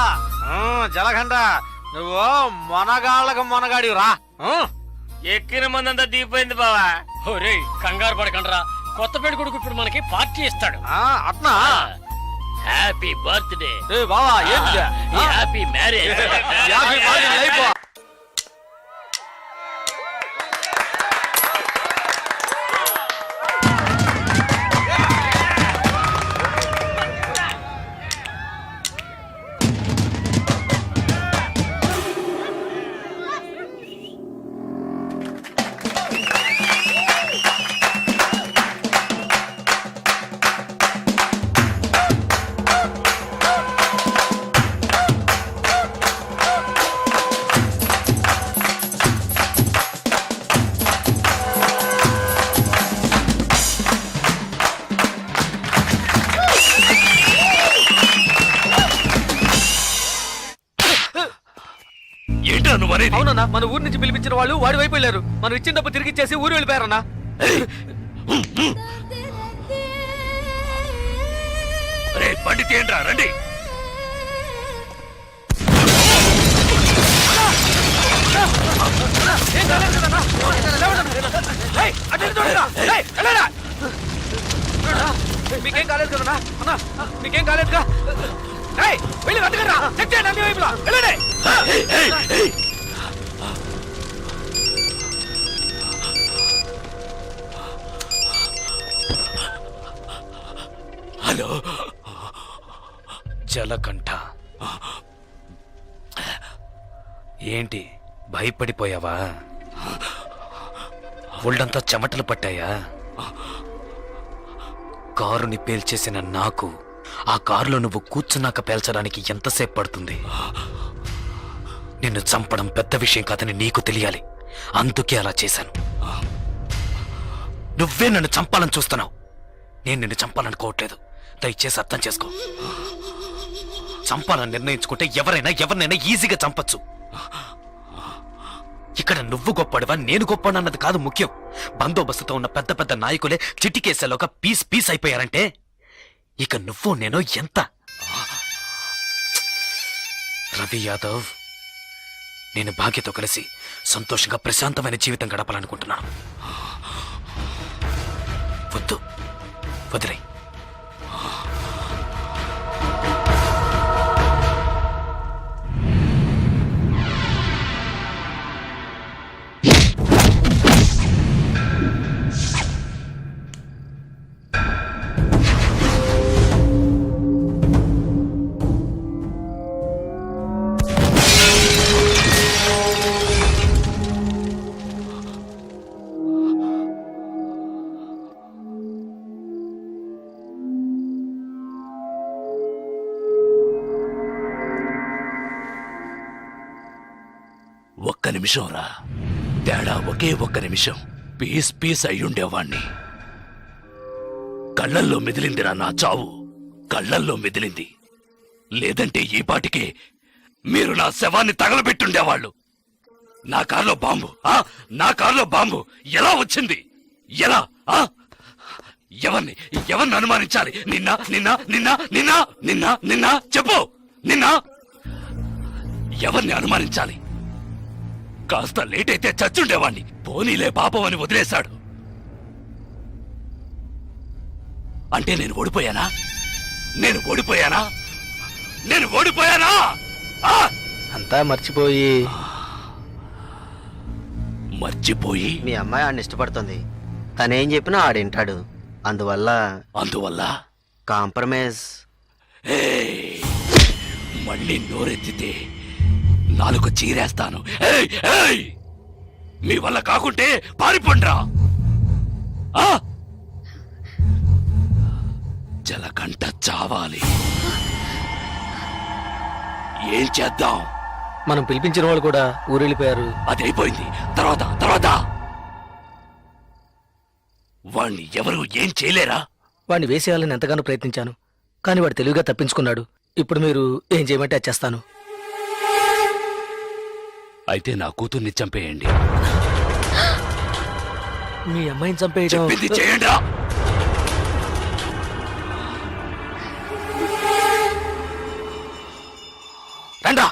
జలగంట నువ్వు మొనగాళ్ళకు మొనగాడిరా. ఎక్కిన మందంతా దిగిపోయింది బావా. ఒరే కంగారు పడకండ్రా, కొత్త పెళ్లి కొడుకు ఇప్పుడు మనకి పార్టీ ఇస్తాడు. అట్నా? హ్యాపీ బర్త్డే బావా, ఏంటి హ్యాపీ మ్యారేజ్. ఏంటో నువ్వు అనేది? అవునన్నా, మన ఊరి నుంచి పిలిపించిన వాళ్ళు వాడి వైపు వెళ్ళారు. మనం ఇచ్చిన డబ్బు తిరిగి ఇచ్చేసి ఊరు వెళ్ళిపోయారన్నా. రే బండి తీయండిరా, రండి. మీకేం కాలేదు కదన్నా? అన్నా మీకేం కాలేదుగా? వెళ్ళి వెతకరా, చెక్ చేయండి అన్ని వైపులా. వెళ్ళండి. హలో జలకంఠ, ఏంటి భయపడిపోయావా? ఒళ్ళంతా చెమటలు పట్టాయా? కారుని పేల్చేసిన నాకు ఆ కారులో నువ్వు కూర్చున్నాక పేల్చడానికి ఎంతసేపు పడుతుంది? నిన్ను చంపడం పెద్ద విషయం కాదని నీకు తెలియాలి, అందుకే అలా చేశాను. నువ్వే నన్ను చంపాలని చూస్తున్నావు, నేను నిన్ను చంపాలనుకోవట్లేదు. దయచేసి అర్థం చేసుకో. చంపాలని నిర్ణయించుకుంటే ఎవరినైనా ఈజీగా చంపచ్చు. ఇక్కడ నువ్వు గొప్పడివా నేను గొప్పడన్నది కాదు ముఖ్యం. బందోబస్తుతో ఉన్న పెద్ద పెద్ద నాయకులే చిటికేసేలోగా పీస్ అయిపోయారంటే ఇక నువ్వు నేను ఎంత? రవి యాదవ్, నేను భాగ్యతో కలిసి సంతోషంగా ప్రశాంతమైన జీవితం గడపాలనుకుంటున్నాను. వద్దు, వదిలే. ఒక్క నిమిషం రా, తేడా ఒకే ఒక్క నిమిషం. పీస్ అయ్యుండేవాణ్ణి. కళ్ళల్లో మెదిలిందిరా నా చావు, కళ్ళల్లో మెదిలింది. లేదంటే ఈ పాటికే మీరు నా శవాన్ని తగలబెట్టుండేవాళ్ళు. నా కారులో బాంబు ఎలా వచ్చింది? ఎలా? ఎవరిని అనుమానించాలి? నిన్న చెప్పు. ఎవరిని అనుమానించాలి? కాస్త లేట్ అయితే చచ్చుండేవాణ్ణి. పోనీలే పాపం అని వదిలేశాడు. అంటే నేను ఓడిపోయానా? అంతా మర్చిపోయి మీ అమ్మాయి ఆడిని ఇష్టపడుతుంది. తనేం చెప్పినా ఆడింటాడు. అందువల్ల అందువల్ల కాంప్రమైజ్. మళ్ళీ నోరెత్తితే నాలుగు చీరేస్తాను. ఏయ్, ఏయ్! మీ వల్ల కాకుంటే పారిపోండ్రా. జలకంఠ చావాలి. ఏం చేద్దాం? మనం పిలిపించిన వాళ్ళు కూడా ఊరెళ్ళిపోయారు. అది అయిపోయింది. తర్వాత వాణ్ణి ఎవరు ఏం చేయలేరా? వాడిని వేసేయాలని ఎంతగానో ప్రయత్నించాను, కానీ వాడు తెలివిగా తప్పించుకున్నాడు. ఇప్పుడు మీరు ఏం చేయమంటే అది చేస్తాను. అయితే నా కూతుర్ని చంపేయండి. మీ అమ్మాయిని చంపేయడం చెప్పింది చేయండి. రండా.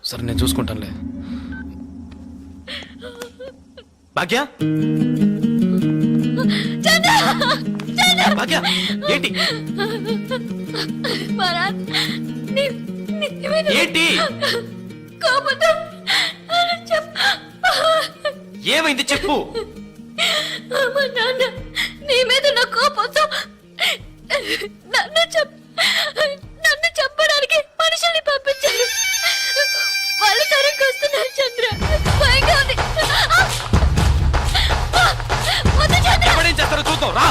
సరే, నేను చూసుకుంటానులే. భాగ్య, భాగ్య, ఏంటి ఏంటి ఏమైంది చెప్పు. నీ మీద నా కోపంతో నన్ను చెప్పడానికి మనుషుల్ని పంపించారు. వాళ్ళు తరంకి వస్తున్నారు చంద్ర. భయంగా ఉంది. వద్దు చంద్ర. ఏం చేస్తారో చూద్దాం రా.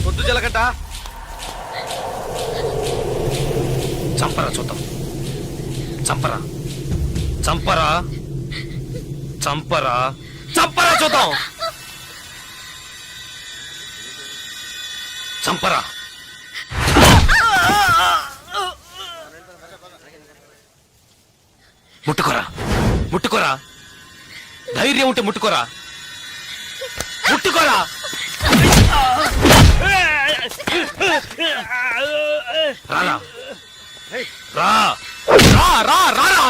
వద్దు జలకంట. చంపరా చూద్దాం. చంపరా చంపరా చంపరా చంపరా చూద్దాం. చంపరా. ముట్టుకోరా, ముట్టుకోరా. ధైర్యం ఉంటే ముట్టుకోరా, ముట్టుకోరా. రారా, రా రా రా రా రా.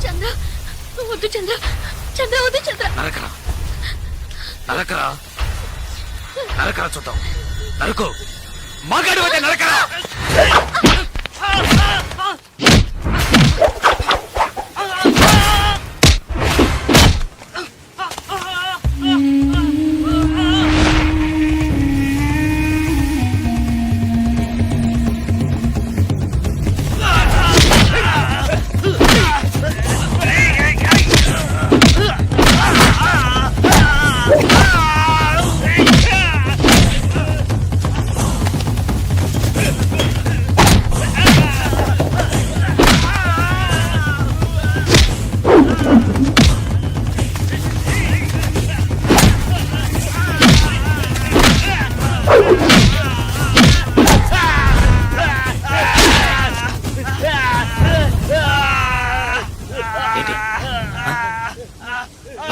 చంద్ర వద్దు చంద్ర. చంద్ర వద్దు చంద్ర. నరకరా, నరకరా, నరకరా చూద్దాం. నరకు. మగాడు అయితే నరకరా.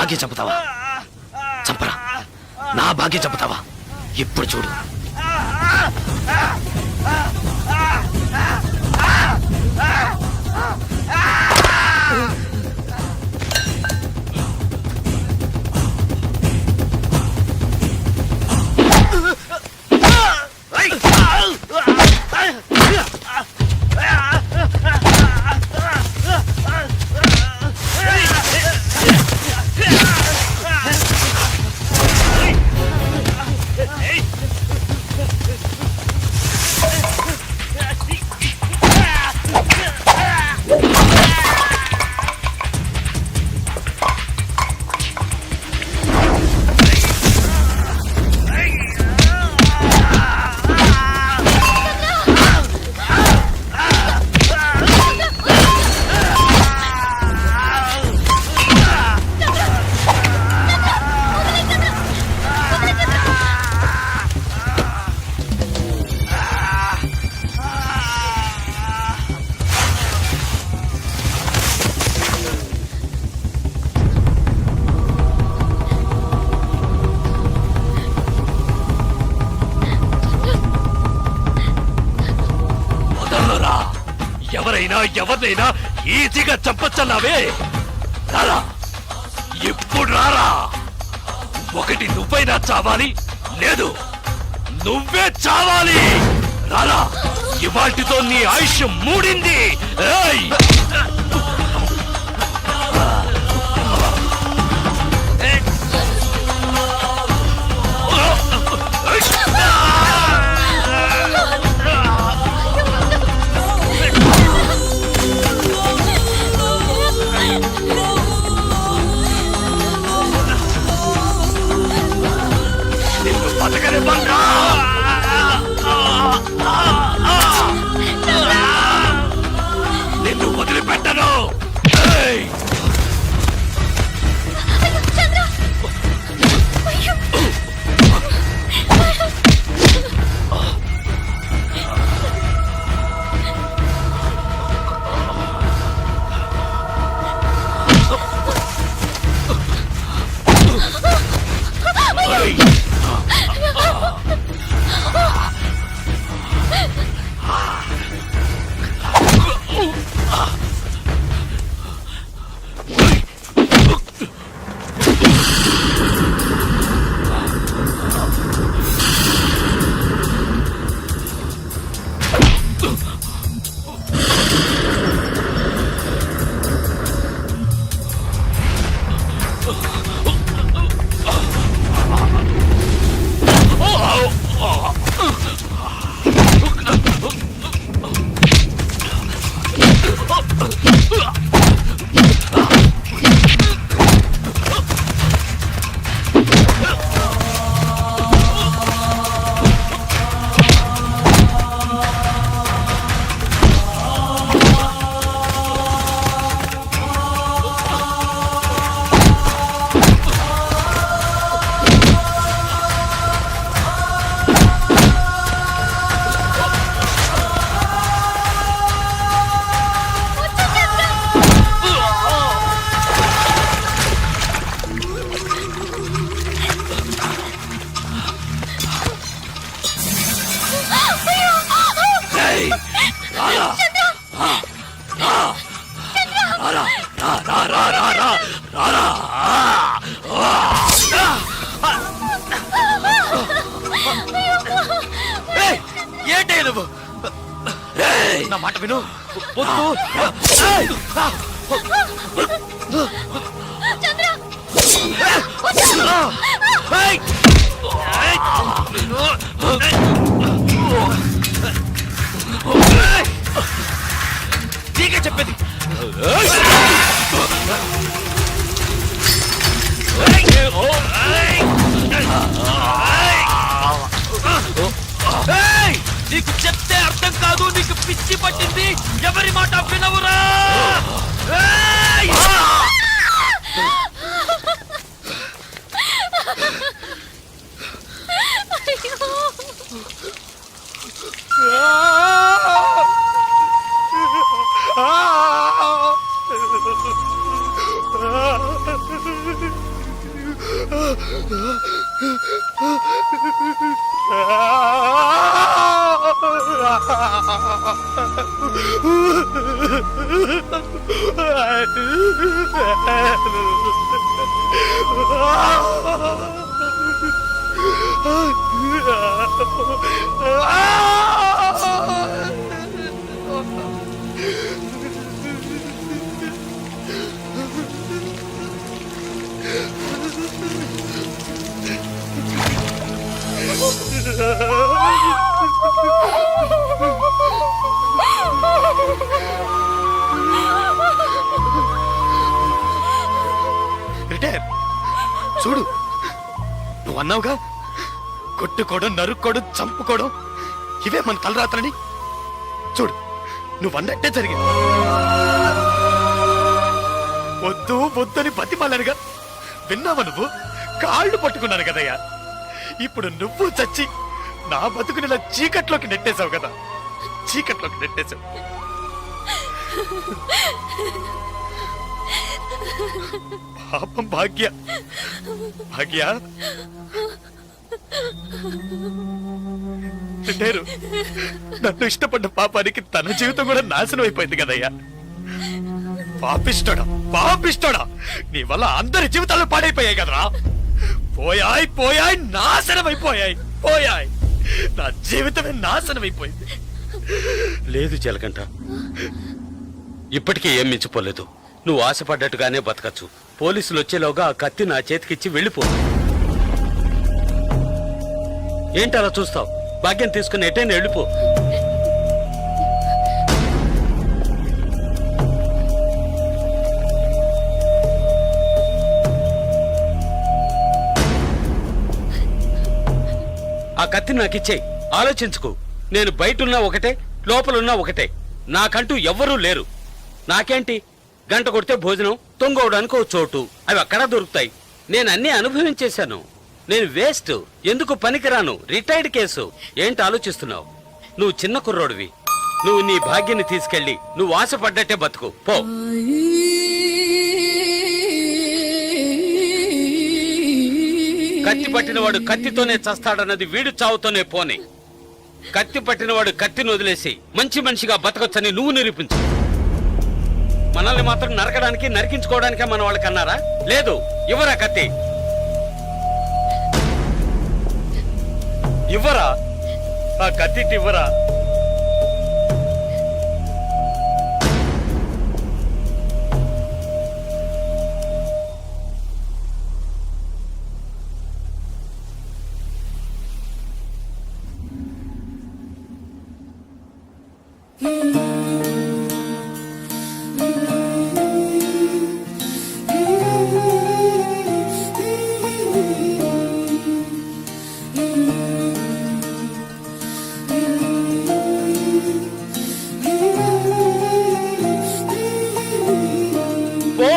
భాగ్యం చంపుతావా? చంపరా, నా భాగ్యం చంపుతావా? ఇప్పుడు చూడు. ఎవరినైనా ఈజీగా చంపచ్చన్నావే. రారా, ఇప్పుడు రారా. ఒకటి నువ్వైనా చావాలి, లేదు నువ్వే చావాలి. రారా, ఇవాటితో నీ ఆయుష్ మూడింది. ఏయ్! నిన్ను వదిలిపెట్టను. ఏంటే నువ్వు? నా మాట విను. నీకే చెప్పేది. నీకు చెప్తే అర్థం కాదు, నీకు పిచ్చి పట్టింది. ఎవరి మాట వినవురా? రిటైర్ చూడు, నువ్వు అన్నావుగా కొట్టుకోవడం, నరుక్కోవడం, చంపుకోవడం ఇవే మన తలరాత్రని. చూడు, నువ్వు అన్నట్టే జరిగింది. వద్దు వద్దని బతిమాలనుగా విన్నావా నువ్వు? కాళ్ళు పట్టుకున్నాను కదయ్యా. ఇప్పుడు నువ్వు చచ్చి నా బతుకుని చీకట్లోకి నెట్టేశావు కదా, చీకట్లోకి నెట్టేశావు. పాపం భాగ్య, భాగ్య రిటైరు. నన్ను ఇష్టపడ్డ పాపానికి తన జీవితం కూడా నాశనం అయిపోయింది కదయ్యా. పాపిష్టోడా, పాపిష్టోడా, నీ వల్ల అందరి జీవితాలు పాడైపోయాయి కదరా. పోయాయి పోయాయి, నాశనం అయిపోయాయి, పోయాయి. నా జీవితమే నాశనం అయిపోయింది. లేదు జలకంట, ఇప్పటికీ ఏం మించిపోలేదు. నువ్వు ఆశపడ్డట్టుగానే బతకచ్చు. పోలీసులు వచ్చేలోగా ఆ కత్తి నా చేతికిచ్చి వెళ్ళిపో. ఏంటి అలా చూస్తావు? భాగ్యం తీసుకుని ఎటైనా వెళ్ళిపో. ఆ కత్తి నాకిచ్చేయి. ఆలోచించుకో. నేను బయటున్నా ఒకటే, లోపలున్నా ఒకటే. నాకంటూ ఎవ్వరూ లేరు. నాకేంటి, గంట కొడితే భోజనం, తొంగవడానికి ఓ చోటు, అవి అక్కడ దొరుకుతాయి. నేను అన్నీ అనుభవించేశాను. నేను వేస్ట్, ఎందుకు పనికిరాను, రిటైర్డ్ కేసు. ఏంటి ఆలోచిస్తున్నావు? నువ్వు చిన్న కుర్రోడివి. నువ్వు నీ భాగ్యాన్ని తీసుకెళ్ళి నువ్వు ఆశపడ్డట్టే బతుకు పో. కత్తి పట్టినవాడు కత్తితోనే చస్తాడన్నది వీడు చావుతోనే పోనీ. కత్తి పట్టినవాడు కత్తిని వదిలేసి మంచి మనిషిగా బతకొచ్చని నువ్వు నిరూపించు. మనల్ని మాత్రం నరకడానికి, నరికించుకోవడానికే మన వాళ్ళకి అన్నారా? లేదు, ఇవ్వరా కత్తి, ఇవ్వరా ఆ కత్తి, ఇవ్వరా. పో.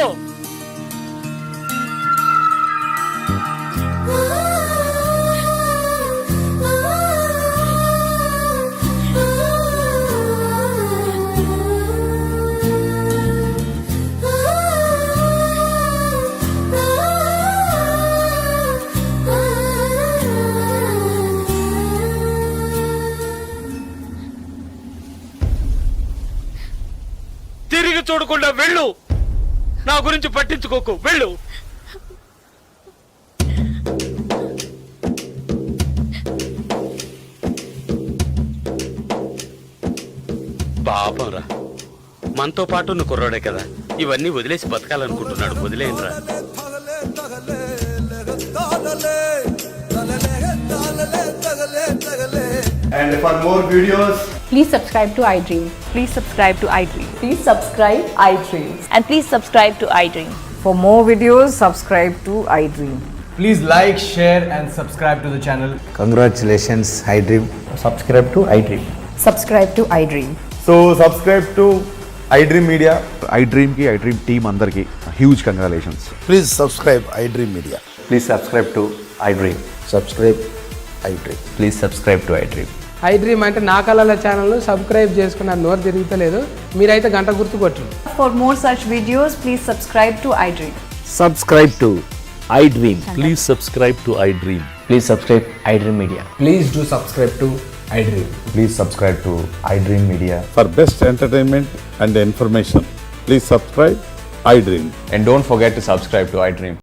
తిరిగి చూడకుండా వెళ్ళు. నా గురించి పట్టించుకోకు, వెళ్ళు. పాపంరా, మనతో పాటు నువ్వు కుర్రాడే కదా, ఇవన్నీ వదిలేసి బతకాలనుకుంటున్నాడు. వదిలేయనరా. And for more videos, please subscribe to iDream. Please subscribe to iDream. Please subscribe iDream. And please subscribe to iDream. For more videos, subscribe to iDream. please like, share and subscribe to the channel. Congratulations, iDream. Subscribe to iDream. Subscribe to iDream. So subscribe to iDream Media. iDream ki iDream team andarki huge congratulations. Please subscribe iDream Media. Please subscribe to iDream. Subscribe iDream. Please subscribe to iDream. iDream అంటే నా కళల channel subscribe చేసుకున్న నోరు తిరుగుతలేదు, మీరైతే గంట గుర్తు కొట్టండి. For more such videos, please subscribe to iDream. Subscribe to iDream. Please subscribe to iDream. Please subscribe iDream Media. Please do subscribe to iDream. Please subscribe to iDream Media. For best entertainment and information, please subscribe iDream. And don't forget to subscribe to iDream.